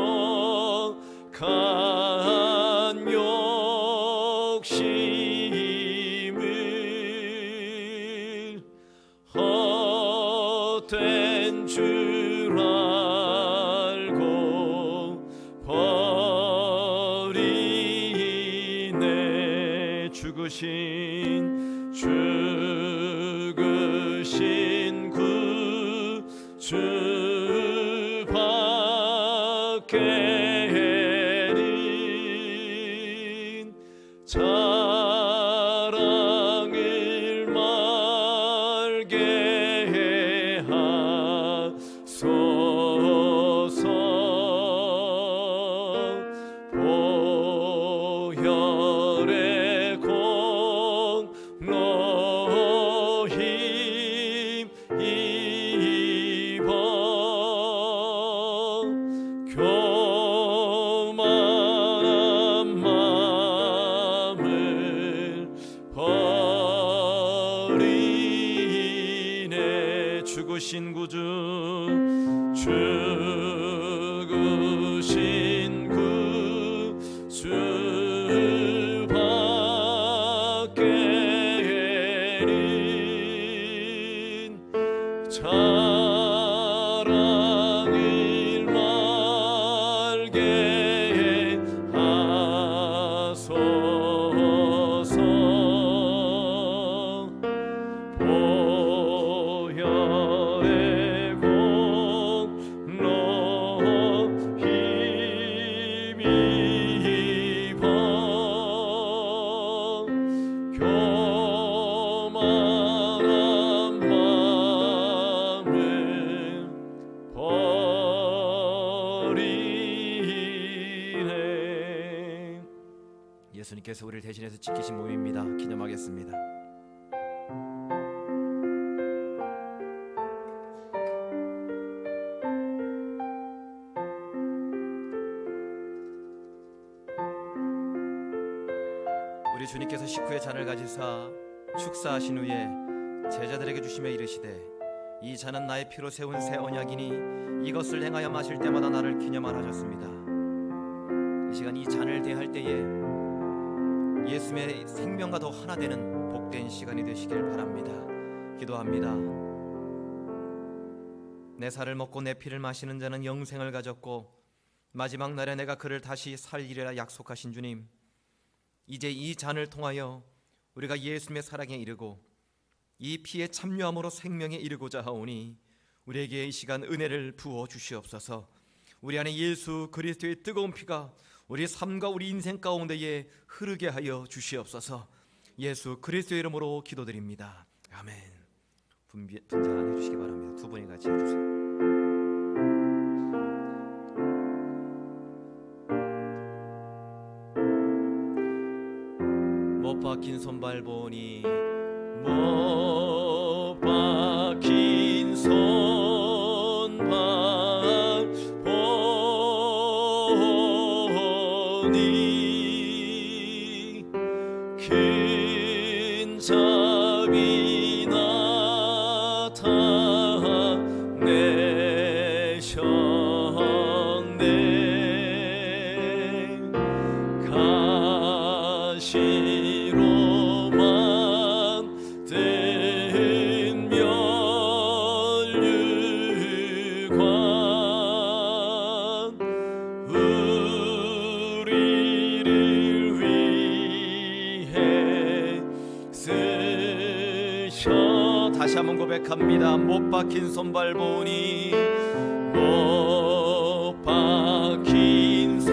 욕심을 헛된 줄 알고 버리네. 죽으신 구주 밖에는 자랑을 말게 하소서. 보혈의 공로 힘입어 교만한 마음을 버리네. 죽으신 구주 죽으신 구주 밖에는 자랑을 말게 하소서. 보혈의 공로 힘입어 교만한 마음을 버리네. 예수님께서 우리를 대신해서 지키신 몸입니다. 기념하겠습니다. 우리 주님께서 식후에 잔을 가지사 축사하신 후에 제자들에게 주시며 이르시되 이 잔은 나의 피로 세운 새 언약이니 이것을 행하여 마실 때마다 나를 기념하라 하셨습니다. 이 시간 이 잔을 대할 때에 예수님의 생명과 더 하나 되는 복된 시간이 되시길 바랍니다. 기도합니다. 내 살을 먹고 내 피를 마시는 자는 영생을 가졌고 마지막 날에 내가 그를 다시 살리리라 약속하신 주님, 이제 이 잔을 통하여 우리가 예수님의 사랑에 이르고 이 피에 참여함으로 생명에 이르고자 하오니 우리에게 이 시간 은혜를 부어 주시옵소서. 우리 안에 예수 그리스도의 뜨거운 피가 우리 삶과 우리 인생 가운데에 흐르게 하여 주시옵소서. 예수 그리스도의 이름으로 기도드립니다. 아멘. 분장 해주시기 바랍니다. 두 분이 같이 해주세요. 못 박힌 손발 보니 못 박힌 손발 보니 큰 자비 나타내셨네. 가시로만 된 면류관 우리를 위해 쓰셔. 다시 한번 고백합니다. 못 박힌 손발 보니 못 박힌 손발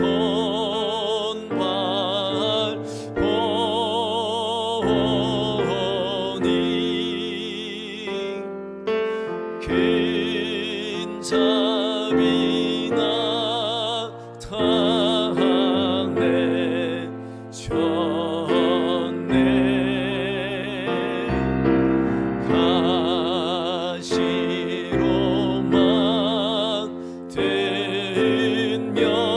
보니 큰 자비 나타내셨네. 가시로만 된 면류관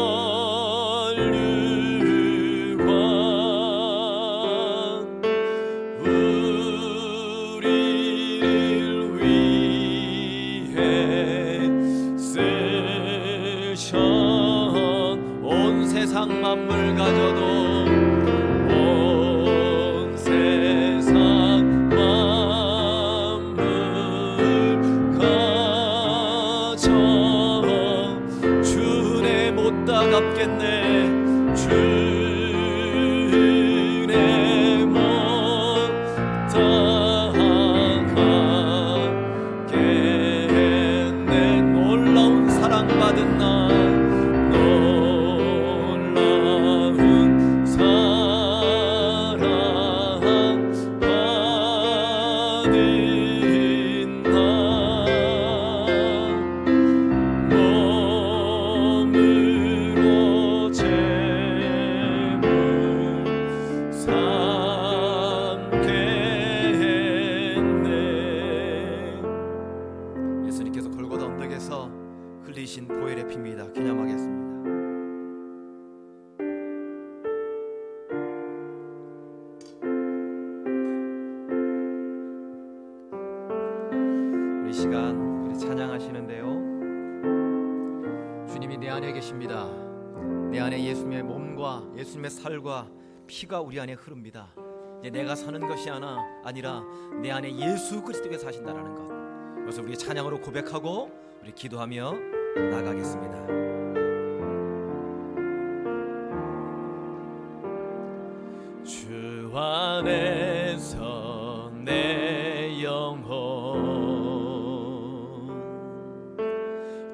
우리를 위해 쓰셨. 온 세상 만물 가져도 온 세상 만물 가져 주네 못 따갑겠네. 주네 못 따갑겠네. 놀라운 사랑받은 나 놀라운 사랑받은 나 몸으로 재물 삼게 했네. 예수님께서 골고다 언덕에서 흘리신 보혈의 피입니다. 기념하겠습니다. 우리 시간 고백하는데요. 주님이 내 안에 계십니다. 내 안에 예수님의 몸과 예수님의 살과 피가 우리 안에 흐릅니다. 이제 내가 사는 것이 아니라 내 안에 예수 그리스도께서 사신다라는 것. 그래서 우리 찬양으로 고백하고 우리 기도하며 나가겠습니다. 주 안에서 내 영혼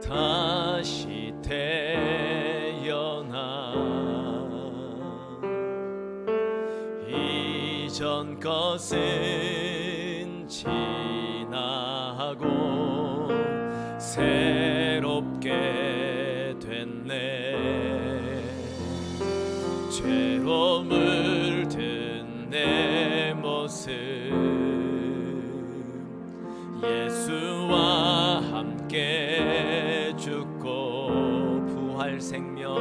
다시 태어나 이전 것은 지나고 새롭게 됐네. 죄로 물든 내 모습 예수와 함께 죽고 부활 생명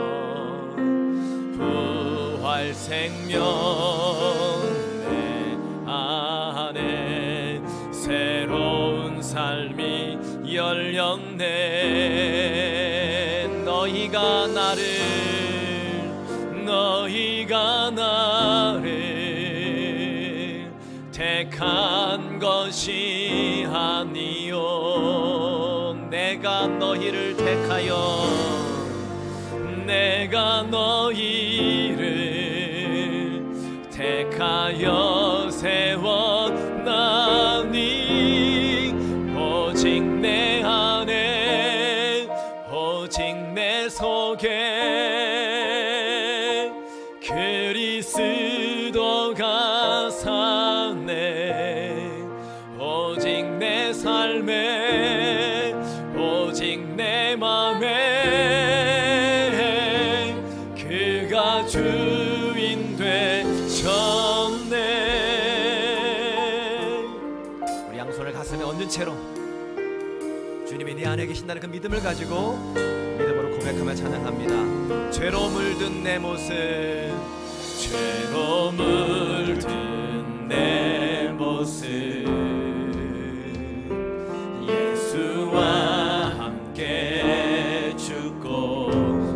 내 안에 새로운 삶이 열렸네. 너희가 나를 택한 것이 아니요 내가 너희를 택하여 세웠나니 오직 내 안에 오직 내 속에 그리스도가 사네. 오직 내 삶에 오직 내 맘에 그가 주인 되셨네. 우리 양손을 가슴에 얹은 채로 주님이 내 안에 계신다는 그 믿음을 가지고 믿음으로 고백하며 찬양합니다. 죄로 물든 내 모습 죄로 물든 내 모습 예수와 함께 죽고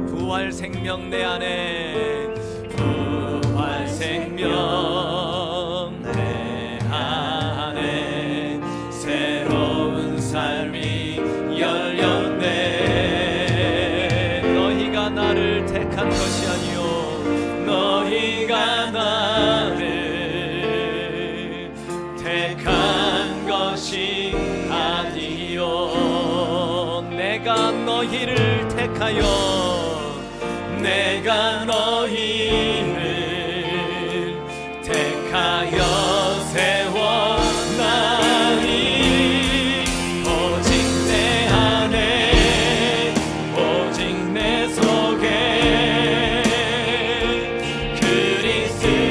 부활 생명 내 안에 부활 생명 내 안에 새로운 삶이 열렸네. 너희가 나를 택한 것이 아니요 너희가 나를 택한 것이 아니요 내가 너희를 택하여 내가 너희를 택하여 세워나니 오직 내 안에 오직 내 속에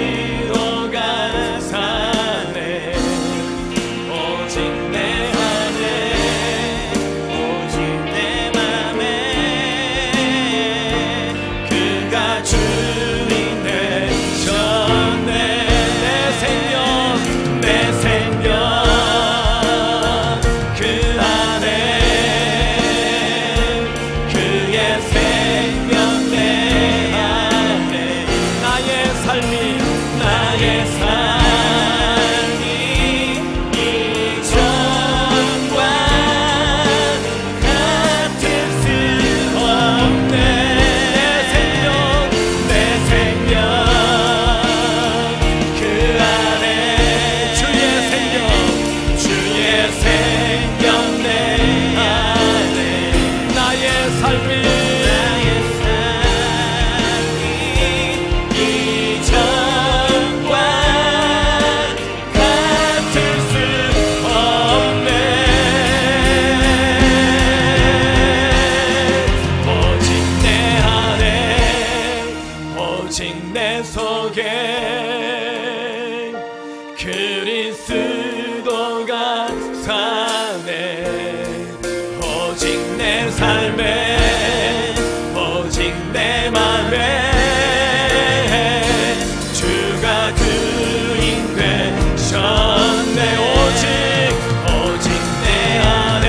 그리스도가 사네. 오직 내 안에 오직 내 맘에 그가 주인 되셨네. 내 생명 그 안에 그의 생명 내 안에 나의 삶이 이전과 같을 수 없네. 내 생명 그 안에 주의 생명 내 안에 나의 삶이 이전과 같을 수 없네. 오직 내 안에 오직 내 속에 그리스도가 사네. 오직 내 삶에 오직 내 맘에 주가 주인 되셨네. 오직 내 안에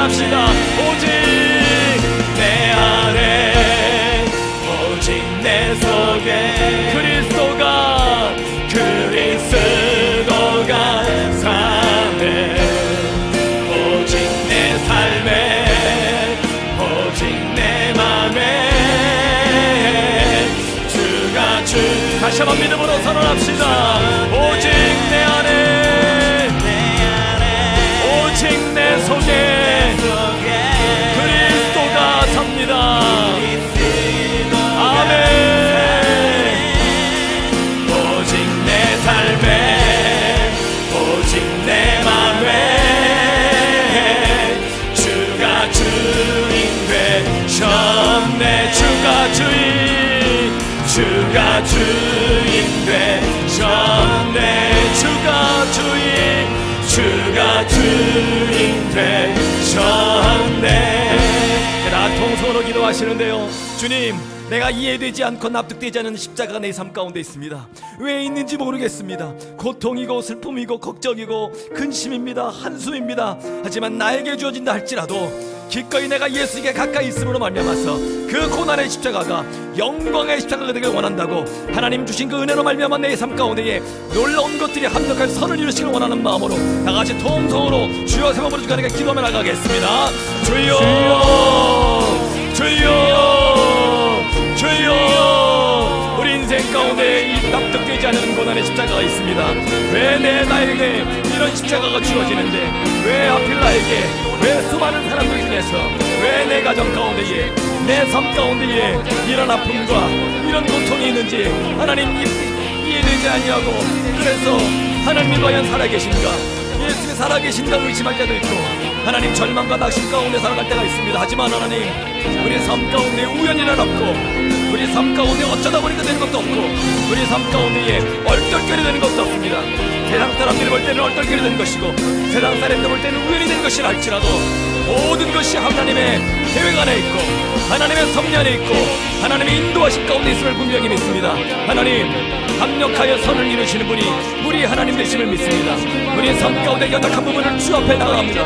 선언합시다. 오직 내 안에 오직 내 속에 그리스도가 사네. 오직 내 삶에 오직 내 맘에 주가 다시 한번 믿음으로 선언합시다. 오직 내 안에 오직 내 속에 그리스도가 삽니다. 아멘. 오직 내 삶에 오직 내 맘에 주가 주인 되셨네. 주가 주인 되셨네. 주가 주인 되셨네. 나 통성으로 기도하시는데요. 주님, 내가 이해되지 않고 납득되지 않는 십자가가 내 삶 가운데 있습니다. 왜 있는지 모르겠습니다. 고통이고 슬픔이고 걱정이고 근심입니다. 한숨입니다. 하지만 나에게 주어진다 할지라도 기꺼이 내가 예수에게 가까이 있음으로 말미암아서 그 고난의 십자가가 영광의 십자가가 되길 원한다고 하나님 주신 그 은혜로 말미암아 내 삶 가운데에 놀라운 것들이 합력한 선을 이루시길 원하는 마음으로 다같이 통성으로 주여 세 번 부르시고 하나님께 기도하며 나가겠습니다. 주여 주여 주여. 우리 인생 가운데 이 납득되지 않는 고난의 십자가가 있습니다. 왜 나에게 이런 십자가가 주어지는데, 왜 하필 나에게, 왜 수많은 사람들 중에서, 왜 내 가정 가운데에, 내 삶 가운데에 이런 아픔과 이런 고통이 있는지 하나님 이해되지 아니하고, 그래서 하나님이 과연 살아계신가, 예수님이 살아계신가 의심할 때도 있고, 하나님 절망과 낙심 가운데 살아갈 때가 있습니다. 하지만 하나님, 우리 삶 가운데 우연이란 없고, 우리 삶 가운데 어쩌다 보니까 되는 것도 없고, 우리 삶 가운데에 얼떨결이 되는 것도 없습니다. 세상 사람들이 볼 때는 얼떨결이 되는 것이고, 세상 사람들 볼 때는 우연이 되는 것이라 할지라도 모든 것이 하나님의 계획 안에 있고, 하나님의 섭리 안에 있고, 하나님의 인도하신 가운데 있음을 분명히 믿습니다. 하나님, 합력하여 선을 이루시는 분이 우리 하나님 되심을 믿습니다. 우리 삶 가운데 연약한 부분을 주 앞에 나아갑니다.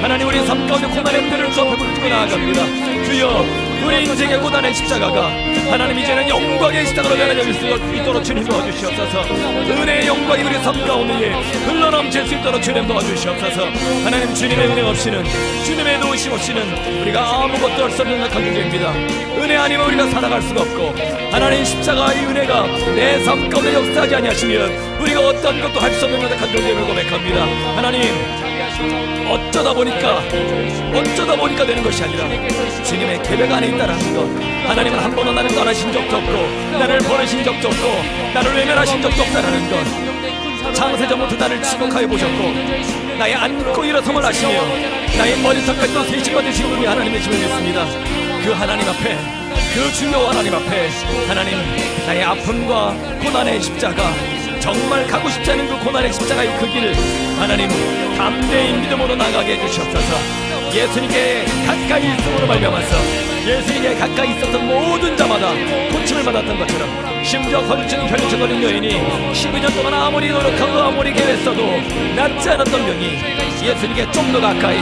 하나님, 우리 삶 가운데 고난의 문제를 주 앞에 부르고 나아갑니다. 주여, 우리 인생의 고난의 십자가가 하나님 이제는 영광의 십자가로 변화될 수 있도록 주님 도와주시옵소서. 은혜의 영광이 우리 삶 가운데에 흘러넘칠 수 있도록 주님 도와주시옵소서. 하나님, 주님의 은혜 없이는, 주님의 도우심 없이는 우리가 아무것도 할 수 없는 약한 존재입니다. 은혜 아니면 우리가 살아갈 수가 없고, 하나님 십자가의 은혜가 내 삶 가운데 역사하지 아니하시면 우리가 어떤 것도 할 수 없는 약한 존재임을 고백합니다. 하나님, 어쩌다 보니까 되는 것이 아니라 주님의 계획 안에 있다라는 것, 하나님은 한 번은 나를 떠나신 적도 없고, 나를 버리신 적도 없고, 나를 외면하신 적도 없다라는 것, 창세전부터 나를 지목하여 보셨고, 나의 안고 일어섬을 하시며 나의 머리털까지 또 세심과 되시는 분이 하나님의 힘을 믿습니다. 그 하나님 앞에, 그 주여 하나님 앞에, 하나님, 나의 아픔과 고난의 십자가, 정말 가고 싶지 않은 그 고난의 십자가의 그 길을 하나님 담대히 믿음으로 나가게 해주시옵소서. 예수님께 가까이 있음으로 말미암아서 예수님께 가까이 있었던 모든 자마다 고침을 받았던 것처럼, 심지어 헐증 혈증 걸린 여인이 12년 동안 아무리 노력하고 아무리 계획했어도 낫지 않았던 병이 예수님께 좀 더 가까이,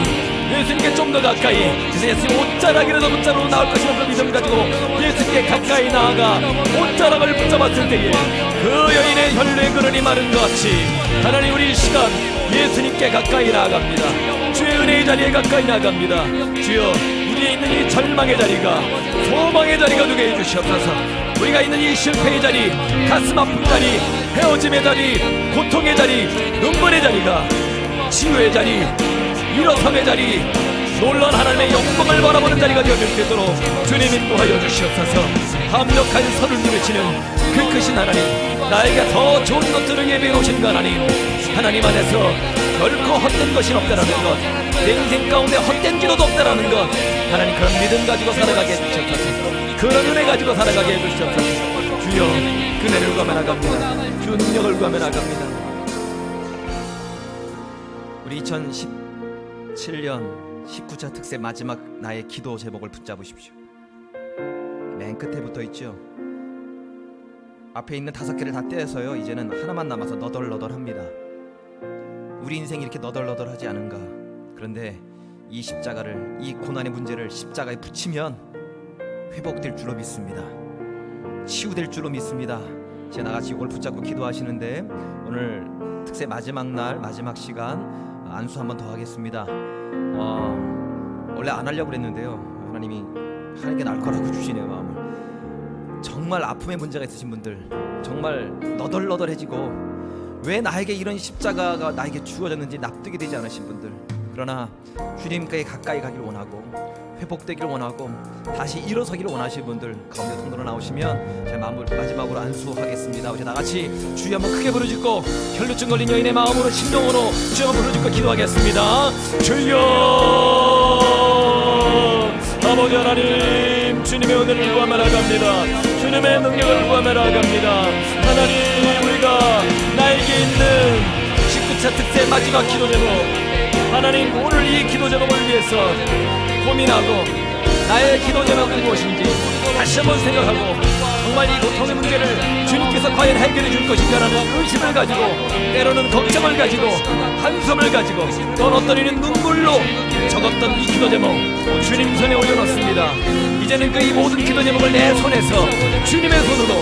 예수님께 좀 더 가까이, 그래서 예수님 옷자락이라도 붙잡으로 나올 것이라는 그 믿음을 가지고 예수님께 가까이 나아가 옷자락을 붙잡았을 때에 그 여인의 혈류의 근원이 마른 것 같이 하나님, 우리 이 시간 예수님께 가까이 나아갑니다. 주의 은혜의 자리에 가까이 나아갑니다. 주여, 우리에 있는 이 절망의 자리가 소망의 자리가 되게 해주시옵소서. 우리가 있는 이 실패의 자리, 가슴 아픈 자리, 헤어짐의 자리, 고통의 자리, 눈물의 자리가 치유의 자리, 일어섬의 자리, 놀라운 하나님의 영광을 바라보는 자리가 되어줄 수 있도록 주님 인도하여 주시옵소서. 합력한 선을 이루시는 그 크신 하나님, 나에게 더 좋은 것들을 예비해 오신 그 하나님, 하나님 안에서 결코 헛된 것이 없다라는 것, 내 인생 가운데 헛된 기도도 없다라는 것, 하나님 그런 믿음 가지고 살아가게 해주시옵소서. 그런 은혜 가지고 살아가게 해주시옵소서. 주여, 그 은혜를 구하며 나갑니다. 주 능력을 구하며 나갑니다. 우리 2017년 19차 특세 마지막 나의 기도 제목을 붙잡으십시오. 맨 끝에 붙어 있죠. 앞에 있는 5개를 다 떼어서요, 이제는 하나만 남아서 너덜너덜합니다. 우리 인생이 이렇게 너덜너덜하지 않은가? 그런데 이 십자가를, 이 고난의 문제를 십자가에 붙이면 회복될 줄로 믿습니다. 치유될 줄로 믿습니다. 제 나같이 이걸 붙잡고 기도하시는데 오늘 특세 마지막 날 마지막 시간 안수 한 번 더 하겠습니다. 원래 안 하려고 그랬는데요, 하나님이 하는 게 나을 거라고 주시네요. 마음을. 정말 아픔의 문제가 있으신 분들, 정말 너덜너덜해지고 왜 나에게 이런 십자가가 나에게 주어졌는지 납득이 되지 않으신 분들, 그러나 주님께 가까이 가길 원하고 회복되길 원하고 다시 일어서기를 원하시는 분들 가운데 통로로 나오시면 제가 마지막으로 안수하겠습니다. 이제 나같이 주여 한번 크게 부르짖고 혈루증 걸린 여인의 마음으로 심령으로 주여 한번 부르짖고 기도하겠습니다. 주여, 아버지 하나님, 주님의 은혜를 구하며 나아갑니다. 주님의 능력을 구하며 나아갑니다. 하나님, 우리가 나에게 있는 19차 특세 마지막 기도 제목, 하나님 오늘 이 기도 제목을 위해서 고민하고 나의 기도 제목은 무엇인지 다시 한번 생각하고 정말 이 고통의 문제를 주님께서 과연 해결해 줄 것인가라는 의심을 가지고, 때로는 걱정을 가지고, 한숨을 가지고, 또 어떤 이는 눈물로 적었던 이 기도 제목 주님 손에 올려놓습니다. 이제는 그 이 모든 기도 제목을 내 손에서 주님의 손으로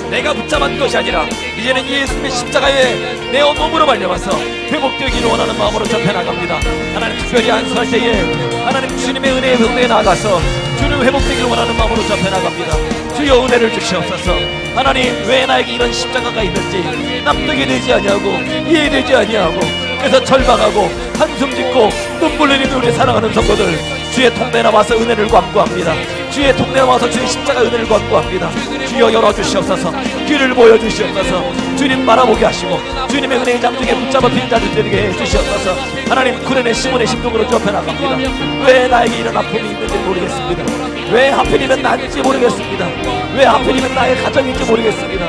내가 붙잡은 것이 아니라 이제는 예수님의 십자가에 내 몸으로 말려와서 회복되기를 원하는 마음으로 접해나갑니다. 하나님, 특별히 안수할 때에 하나님 주님의 은혜의 병대에 나가서 주님 회복되기를 원하는 마음으로 접해나갑니다. 주여 은혜를 주시옵소서. 하나님, 왜 나에게 이런 십자가가 있는지 납득이 되지 아니하고 이해되지 아니하고 그래서 절망하고 한숨 짓고 눈물 흘리는 우리 사랑하는 성도들, 주의 통로에 나와서 은혜를 간구합니다. 주의 통로에 나와서 주의 십자가 은혜를 간구합니다. 주여 열어주시옵소서. 귀를 보여주시옵소서. 주님 바라보게 하시고 주님의 은혜의 장중에 붙잡아 빈자를 드리게 해주시옵소서. 하나님, 구련의 시몬의 심정으로 좁혀나갑니다. 왜 나에게 이런 아픔이 있는지 모르겠습니다. 왜 하필이면 나인지 모르겠습니다. 왜 하필이면 나의 가정인지 모르겠습니다.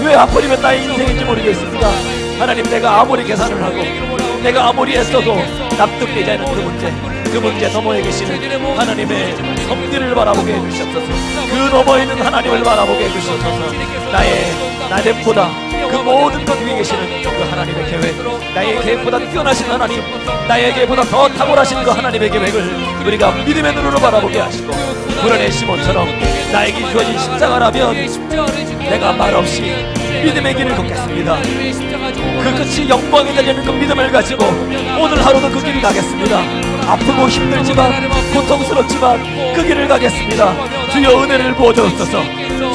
왜 하필이면 나의 인생인지 모르겠습니다. 하나님, 내가 아무리 계산을 하고 내가 아무리 애써도 납득되지 않는 그 문제 너머에 계시는 하나님의 섭리를 바라보게 해주시옵소서. 그 너머에 있는 하나님을 바라보게 해주시옵소서. 나 됨보다 그 모든 것 위에 계시는 그 하나님의 계획, 나의 계획보다 뛰어나신 하나님, 나의 계획보다 더 탁월하신 그 하나님의 계획을 우리가 믿음의 눈으로 바라보게 하시고, 구련의 시몬처럼 나에게 주어진 십자가라면 내가 말없이 믿음의 길을 걷겠습니다. 그 끝이 영광이 되려는 그 믿음을 가지고 오늘 하루도 그 길을 가겠습니다. 아프고 힘들지만 고통스럽지만 그 길을 가겠습니다. 주여 은혜를 부어주옵소서.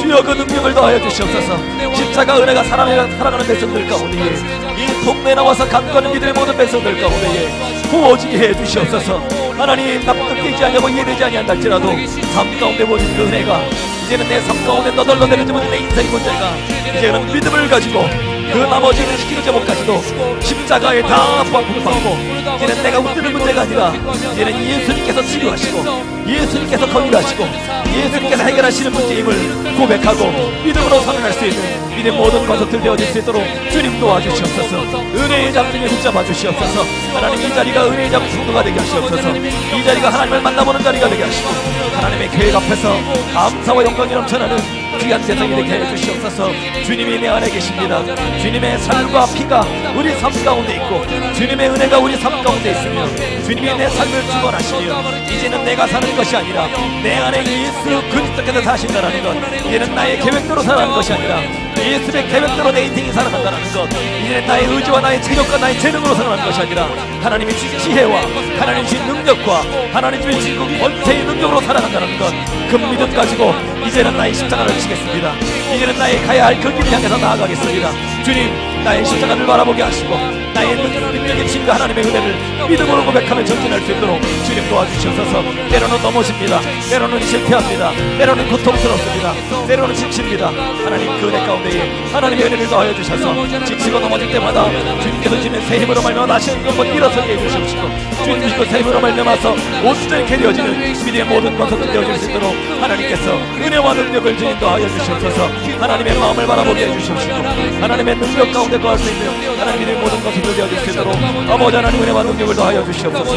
주여 그 능력을 더하여 주시옵소서. 십자가 은혜가 살아가는 백성들 가운데에, 이 동네에 나와서 간구하는 믿음의 모든 백성들 가운데에 부어지게 해 주시옵소서. 하나님, 납득되지 않냐고 이해되지 아니한달지라도 삶 가운데 모든 그 은혜가 이제는 내 삶 가운데 너덜너덜해지는 내 인생의 문제가 이제는 믿음을 가지고 그 나머지는 기도 제목까지도 십자가에 다 부합받고 이제는 내가 웃기는 문제가 아니라 이제는 예수님께서 치료하시고 예수님께서 건유하시고 예수님께서 해결하시는 문제임을 고백하고 믿음으로 선언할 수 있는 믿음 모든 것들 되어질 수 있도록 주님 도와주시옵소서. 은혜의 장중에 붙잡아 주시옵소서. 하나님, 이 자리가 은혜의 장중도가 되게 하시옵소서. 이 자리가 하나님을 만나보는 자리가 되게 하시고 하나님의 계획 앞에서 감사와 영광이 넘쳐나는 귀한 세상이 되게 해주시옵소서. 주님이 내 안에 계십니다. 주님의 살과 피가 우리 삶 가운데 있고 주님의 은혜가 우리 삶 가운데 있으며 주님이 내 삶을 주관하시며 이제는 내가 사는 것이 아니라 내 안에 예수 그리스도께서 사신다는 것, 이제는 나의 계획대로 살아가는 것이 아니라 예수의 계획대로 내 인생이 살아간다는 것, 이제는 나의 의지와 나의 체력과 나의 재능으로 살아가는 것이 아니라 하나님이 주신 지혜와 하나님이 주신 능력과 하나님이 주신 권세의 능력으로 살아간다는 것, 그 믿음 가지고 이제는 나의 십자가를 지겠습니다. 이제는 나의 가야 할 그 길을 향해서 나아가겠습니다. 주님, 나의 십자가를 바라보게 하시고 나의 능력의 힘과 하나님의 은혜를 믿음으로 고백하며 전진할 수 있도록 주님 도와주시옵소서. 때로는 넘어집니다. 때로는 실패합니다. 때로는 고통스럽습니다. 때로는 지칩니다. 하나님, 그 은혜 가운데에 하나님의 은혜를 더하여 주셔서 지치고 넘어질 때마다 주님께서 주시는 새 힘으로 말미암아 다시 한번 일어서게 해주시옵시고 주님 주시고 새 힘으로 말미암아서 온전히 되어지는 믿음의 모든 것들이 되어질 수 있도록 하나님께서 은혜와 능력을 주님 더하여 주시옵소서. 하나님의 마음을 바라보게 해주시옵시고 하나님의 능력 가운데 가운데 거할 수 있는 하나님의 모든 것을 되어줄 수 있도록 아버지 하나님 은혜와 능력을 더하여 주시옵소서.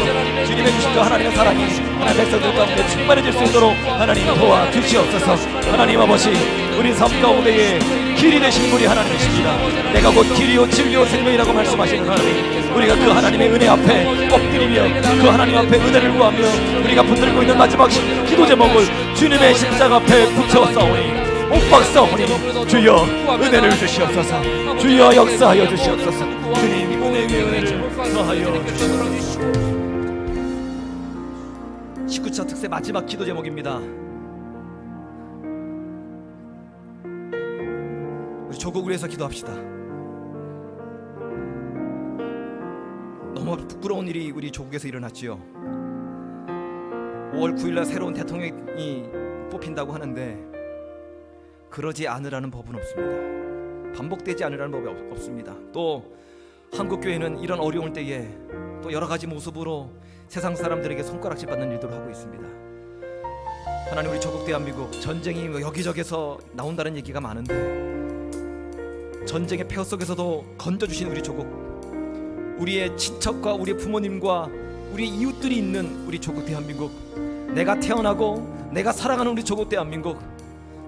주님의 주신과 하나님의 사랑이 하나님 백성들 가운데 충만해질 수 있도록 하나님 도와주시옵소서. 하나님 아버지, 우리 삶 가운데에 길이 되신 분이 하나님이십니다. 내가 곧 길이요 진리요 생명이라고 말씀하시는 하나님, 우리가 그 하나님의 은혜 앞에 엎드리며 그 하나님 앞에 은혜를 구하며 우리가 붙들고 있는 마지막 기도 제목을 주님의 십자가 앞에 붙여싸우니 못 박사오니 주여 은혜를 주시옵소서. 주여 역사하여 주시옵소서. 주님 은혜 위에 은혜를 더하여 주시옵소서. 19차 특세 마지막 기도 제목입니다. 우리 조국을 위해서 기도합시다. 너무 부끄러운 일이 우리 조국에서 일어났지요. 5월 9일날 새로운 대통령이 뽑힌다고 하는데 그러지 않으라는 법은 없습니다. 반복되지 않으라는 법이 없습니다. 또 한국교회는 이런 어려운 때에 또 여러 가지 모습으로 세상 사람들에게 손가락질 받는 일들을 하고 있습니다. 하나님, 우리 조국 대한민국 전쟁이 여기저기서 나온다는 얘기가 많은데 전쟁의 폐허 속에서도 건져주신 우리 조국, 우리의 친척과 우리의 부모님과 우리 이웃들이 있는 우리 조국 대한민국, 내가 태어나고 내가 사랑하는 우리 조국 대한민국,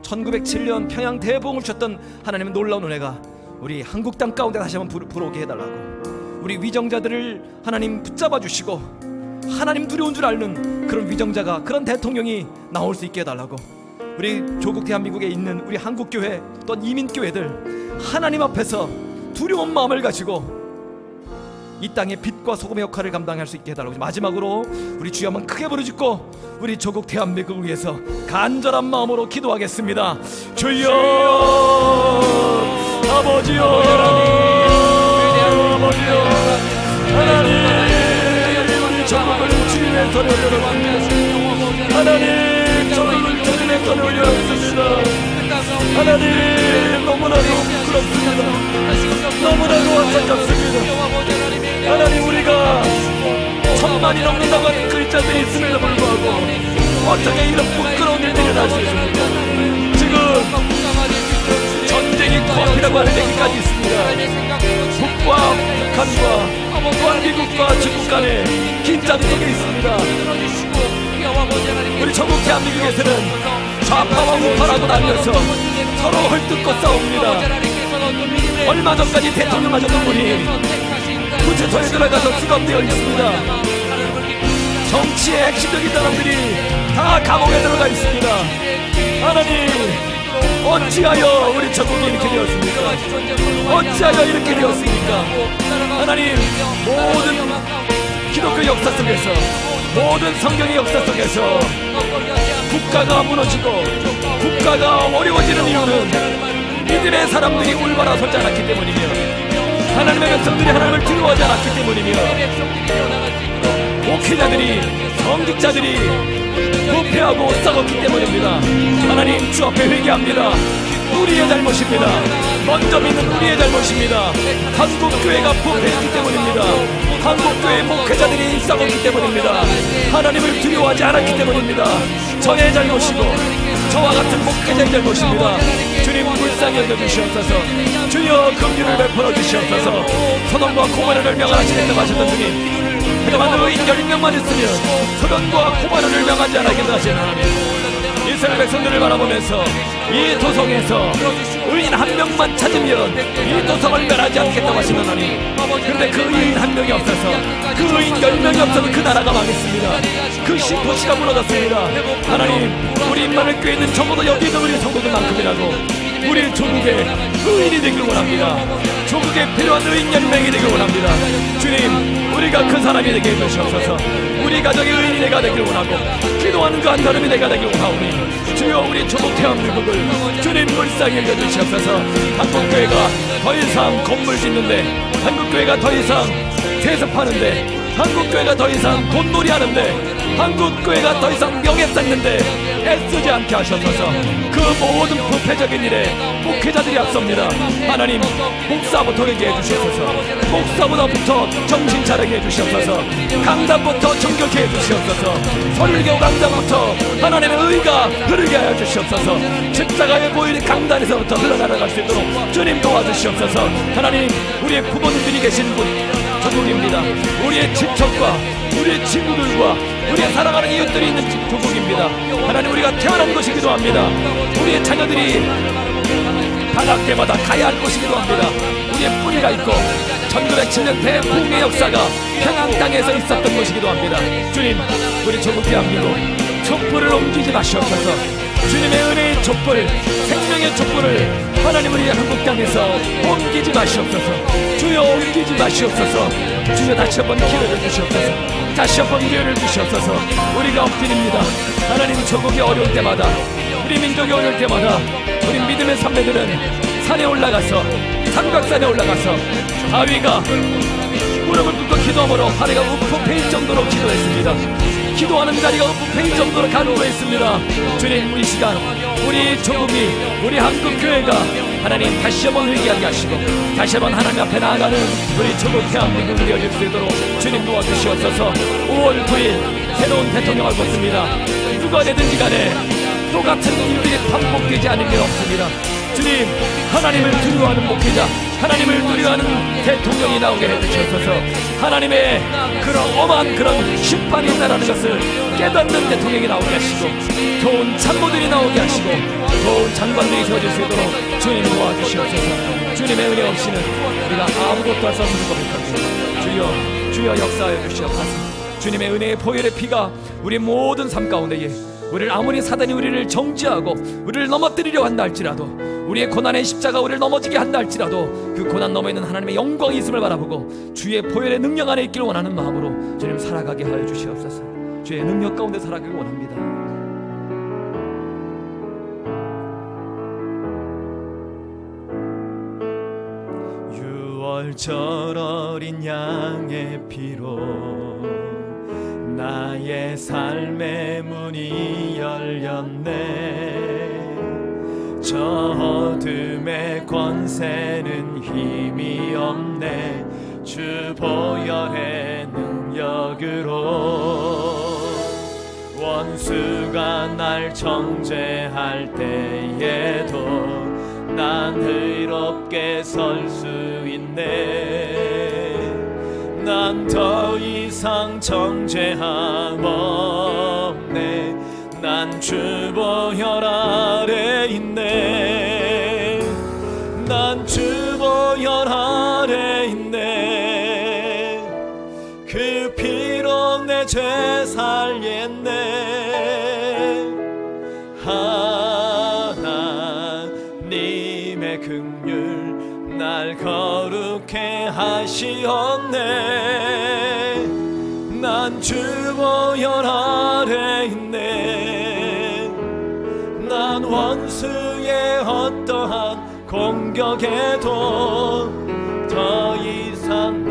1907년 평양 대봉을 주셨던 하나님의 놀라운 은혜가 우리 한국 땅 가운데 다시 한번 불어오게 해달라고, 우리 위정자들을 하나님 붙잡아 주시고 하나님 두려운 줄 아는 그런 위정자가, 그런 대통령이 나올 수 있게 해달라고, 우리 조국 대한민국에 있는 우리 한국교회 또 이민교회들 하나님 앞에서 두려운 마음을 가지고 이 땅의 빛과 소금의 역할을 감당할 수 있게 해달라고, 마지막으로 우리 주여 한번 크게 부르짖고 우리 조국 대한민국을 위해서 간절한 마음으로 기도하겠습니다. 주여 아버지여, 아버지여 하나님, 우리 조국을 주님의 손에 올려놓습니다. 하나님, 조국을 주님의 손에 올려놓습니다. 하나님, 너무나도 부끄럽습니다. 너무나도 안타깝습니다. 하나님, 우리가 1000만이 넘는다고 하는 글자들이 있음에도 불구하고 어떻게 이런 부끄러운 일들이 일어날 수 있습니까? 지금 전쟁이 코앞이라고 하는 얘기까지 있습니다. 북과 북한과 또한 미국과 중국 간의 긴장 속에 있습니다. 우리 전국 대한민국에서는 좌파와 우파라고 나뉘어서 서로 헐뜯고 싸웁니다. 얼마 전까지 대통령 하셨던 분이 구치소에 들어가서 수감되어 있습니다. 정치의 핵심적인 사람들이 다 감옥에 들어가 있습니다. 하나님, 어찌하여 우리 전국이 이렇게 되었습니까? 어찌하여 이렇게 되었습니까? 하나님, 모든 기독교 역사 속에서, 모든 성경의 역사 속에서 국가가 무너지고 국가가 어려워지는 이유는 믿음의 사람들이 올바라 서지 않았기 때문이며 하나님의 백성들이 하나님을 두려워하지 않았기 때문이며 목회자들이, 성직자들이 부패하고 싸웠기 때문입니다. 하나님, 주 앞에 회개합니다. 우리의 잘못입니다. 먼저 믿는 우리의 잘못입니다. 한국교회가 부패했기 때문입니다. 한국교회 목회자들이 싸웠기 때문입니다. 하나님을 두려워하지 않았기 때문입니다. 저의 잘못이고 저와 같은 목회자의 잘못입니다. 주님, 불쌍히 여겨주시옵소서. 주여, 긍휼을 베풀어 주시옵소서. 소돔과 고모라를 명하시겠다고 하셨던 주님, 그동안 의인 10명만 있으면 소돔과 고모라를 명하지 않았겠다 하시는 하나님, 이스라엘 백성들을 바라보면서 이 도성에서 의인 1명만 찾으면 이 도성을 멸하지 않겠다고 하시는 하나님, 그런데 그 의인 1명이 없어서, 그 의인 10명이 없어서 그 나라가 망했습니다. 그 신도시가 무너졌습니다. 하나님, 우리 임마누엘 교회에 있는 적어도 여기 있는 우리 성도들만큼이라도 우리 조국의 의인이 되기를 원합니다. 조국에 필요한 의인 10명이 되기를 원합니다. 주님, 우리가 그 사람이 되게 해주시옵소서. 우리 가정의 의인이 내가 되기를 원하고 기도하는 그 한 사람이 내가 되기를 원하오니 주여, 우리 조국 대한민국을 주님 불쌍히 여겨주시옵소서. 한국교회가 더 이상 건물 짓는데, 한국교회가 더 이상 세습하는데, 한국교회가 더 이상 돈놀이 하는데, 한국교회가 더 이상 명예 쌓는데 애쓰지 않게 하셔서 그 모든 부패적인 일에 목회자들이 앞섭니다. 하나님, 목사부터 얘기해 주시옵소서. 목사보다부터 정신 차리게 해주시옵소서. 강단부터 정결케 해주시옵소서. 설교 강단부터 하나님의 의가 흐르게 하여 주시옵소서. 십자가의 보일이 강단에서부터 흘러나갈 수 있도록 주님 도와주시옵소서. 하나님, 우리의 부모님들이 계신 분 조국입니다. 우리의 친척과 우리의 친구들과 우리의 사랑하는 이웃들이 있는 조국입니다. 하나님, 우리가 태어난 것이기도 합니다. 우리의 자녀들이 방학 때마다 가야 할 것이기도 합니다. 우리의 뿌리가 있고 1907년 대붕의 역사가 평양 땅에서 있었던 것이기도 합니다. 주님, 우리 조국 대한민국 촛불을 옮기지 마시옵소서. 주님의 은혜의 촛불, 생명의 촛불을 하나님 우리 한국 땅에서 옮기지 마시옵소서. 주여, 옮기지 마시옵소서. 주여, 다시 한번 기회를 주시옵소서. 다시 한번 기회를 주시옵소서. 우리가 엎드립니다. 하나님, 조국이 어려울 때마다, 우리 민족이 어려울 때마다 우리 믿음의 선배들은 산에 올라가서, 삼각산에 올라가서 다윗가 무릎을 꿇고 기도함으로 다리가 우프페일 정도로 기도했습니다. 기도하는 자리가 우프페일 정도로 간구했습니다. 주님, 이 시간 우리 조국이, 우리 한국교회가 하나님 다시 한번 회개하게 하시고 다시 한번 하나님 앞에 나아가는 우리 조국 대한민국을 이어질 수 있도록 주님 도와주시옵소서. 5월 9일 새로운 대통령을 뽑습니다. 누가 되든지 간에 똑같은 일들이 반복되지 않을 게 없습니다. 주님, 하나님을 두려워하는 목회자, 하나님을 두려워하는 대통령이 나오게 해주셔서 하나님의 그런 엄한 그런 심판이 있다라는 것을 깨닫는 대통령이 나오게 하시고 좋은 참모들이 나오게 하시고 좋은 장관들이 세워질 수 있도록 주님 도와주시옵소서. 주님의 은혜 없이는 우리가 아무것도 할 수 없는 겁니다. 주여, 주여 역사하여 주시옵소서. 주님의 은혜의 보혈의 피가 우리 모든 삶 가운데에 우리를 아무리 사단이 우리를 정죄하고 우리를 넘어뜨리려 한다 할지라도, 우리의 고난의 십자가 우리를 넘어지게 한다 할지라도 그 고난 너머에 있는 하나님의 영광이 있음을 바라보고 주의 보혈의 능력 안에 있기를 원하는 마음으로 주님 살아가게 하여 주시옵소서. 주의 능력 가운데 살아가기 원합니다. 유월절 어린 양의 피로 나의 삶의 문이 열렸네. 저 어둠의 권세는 힘이 없네. 주 보혈의 능력으로 원수가 날 정죄할 때에도 난 의롭게 설 수 있네. 난 더 이상 정죄함 없네. 난 주 보혈 아래 있네. 난 주 보혈 아래 있네. 그 피로 내 죄 살렸네. 하나님의 긍휼 날 거룩해 하시었네. 난 주 보혈 아래 있네. 난 원수의 어떠한 공격에도 더 이상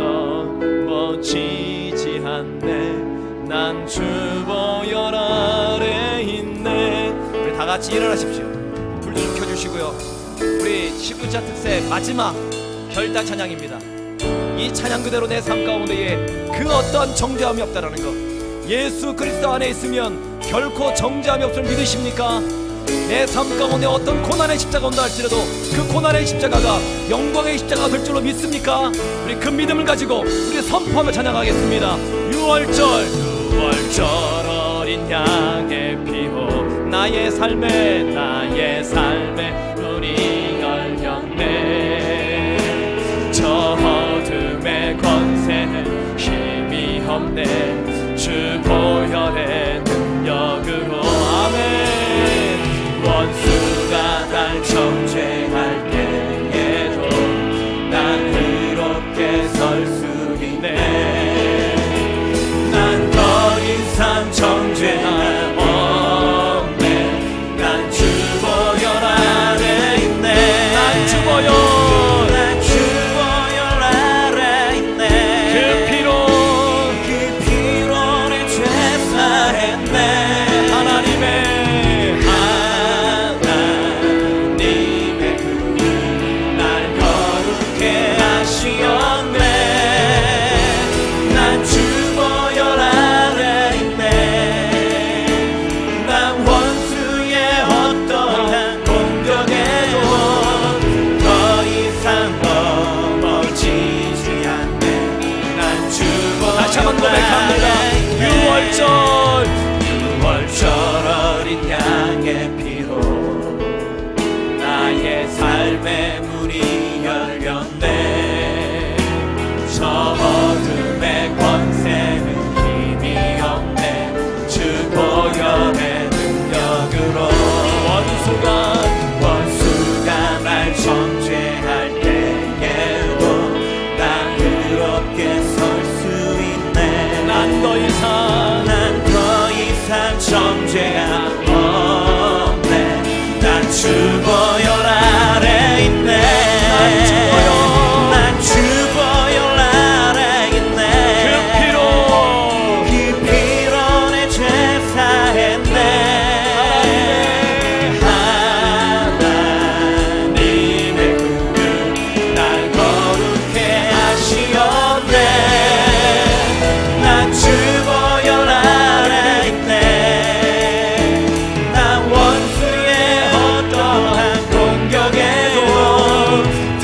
넘어지지 않네. 난 주 보혈 아래 있네. 우리 다 같이 일어나십시오. 불 좀 켜주시고요. 우리 19차 특세 마지막 결단 찬양입니다. 이 찬양 그대로 내 삶 가운데에 그 어떠한 정죄함이 없다라는 것, 예수 그리스도 안에 있으면 결코 정죄함이 없음을 믿으십니까? 내 삶 가운데 어떤 고난의 십자가 온다 할지라도 그 고난의 십자가가 영광의 십자가가 될 줄로 믿습니까? 우리 그 믿음을 가지고 우리 선포하며 찬양하겠습니다. 6월절 어린 양의 피로 나의 삶에 문이 열렸네. 저 어둠의 권세는 힘이 없네. 주 보혈의 능력으로 아멘. 원수가 날 정죄할 때에도 난 의롭게 설 수 있네. 난 더 이상 정죄함 없네. 난 주 보혈 아래 있네. 난 주 보혈 아래 있네. 그 피로 내 죄 사했네. 하나님의 주보혈 아래 있네. 난 주보혈 아래 있네. 그 피로 내 죄 사했네. 하나님의 긍휼 날 거룩해 하시었네. 난 주보혈 아래 있네. 난 원수의 어떠한 공격에도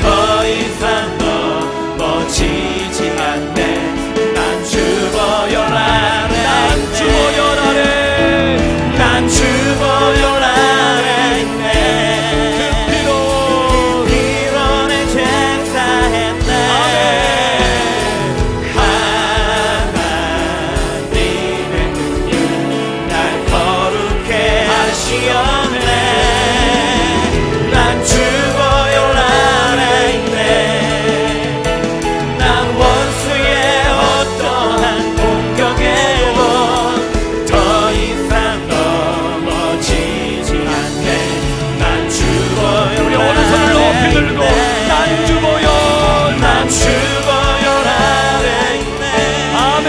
더 이상 넘어지지 않네. 난 주보혈 아래 주보혈 아래 난 주보혈 아래 있네. 피로 내 죄 사했네. 하나님의 긍휼 날 거룩해 하시었네. 난 주보혈 아래 있네. 난 원수의 어떠한 공격에도 더 이상 넘어지지 않네. 난 주보혈 우리 오른손을 높이 들고 난 주보혈 난 주보혈 아래 있네. 아멘.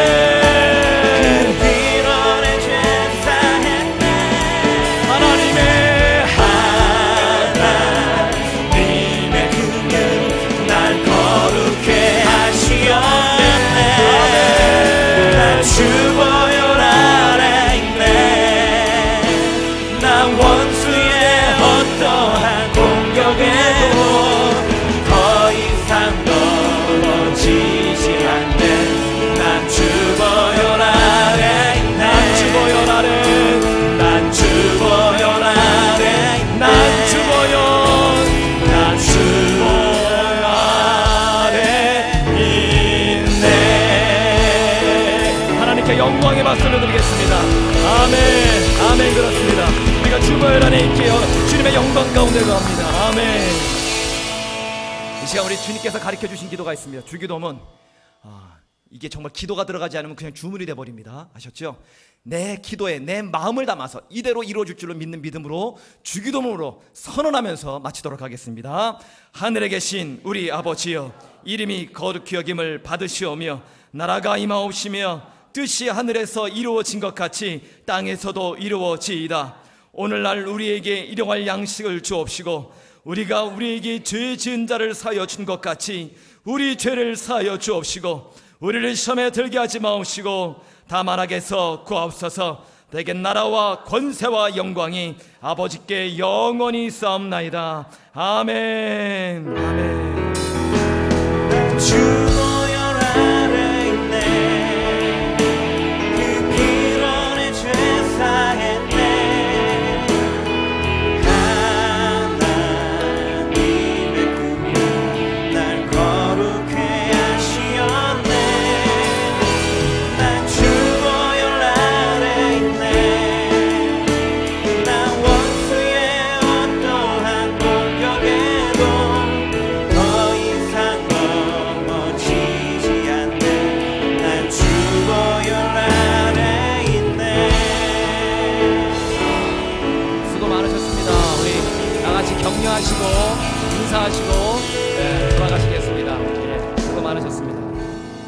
피로 내 죄 사했네. 하나님의 긍휼 날 거룩해 하시었네. 난 주보혈 아래 있네. 난 원수의 어떠한 공격에도 더 이상 넘어지지 않네. 난 주보혈 아래 있네. 난 주보혈 아래 난 주보혈 아래 있네. 난 주보혈 난 주보혈 아래 있네. 하나님께 영광의 박수를 드리겠습니다. 아멘. 아멘. 그렇습니다. 우리가 주보혈 안에 있게요. 주님의 영광 가운데 거합니다. 아멘. 이 시간 우리 주님께서 가르쳐 주신 기도가 있습니다. 주기도문. 이게 정말 기도가 들어가지 않으면 그냥 주문이 돼버립니다. 아셨죠? 내 기도에 내 마음을 담아서 이대로 이루어질 줄로 믿는 믿음으로 주기도문으로 선언하면서 마치도록 하겠습니다. 하늘에 계신 우리 아버지여, 이름이 거룩히 여김을 받으시오며 나라가 임하옵시며 뜻이 하늘에서 이루어진 것 같이 땅에서도 이루어지이다. 오늘날 우리에게 일용할 양식을 주옵시고 우리가 우리에게 죄 지은 자를 사하여 준 것 같이 우리 죄를 사하여 주옵시고 우리를 시험에 들게 하지 마옵시고 다만 악에서 구하옵소서. 대개 나라와 권세와 영광이 아버지께 영원히 있사옵나이다. 아멘. 아멘. 주보혈 아래 있네. 그 피로 내 죄 사했네. 하나님의 긍휼 날 거룩해 하시었네. 난 주보혈 아래 있네. 난 원수의 어떠한 공격에도 더 이상 넘어지지 않네. 난 주보혈 아래 있네. 수고 많으셨습니다. 우리 다같이 격려하시고 인사하시고 돌아가시겠습니다. 수고 많으셨습니다.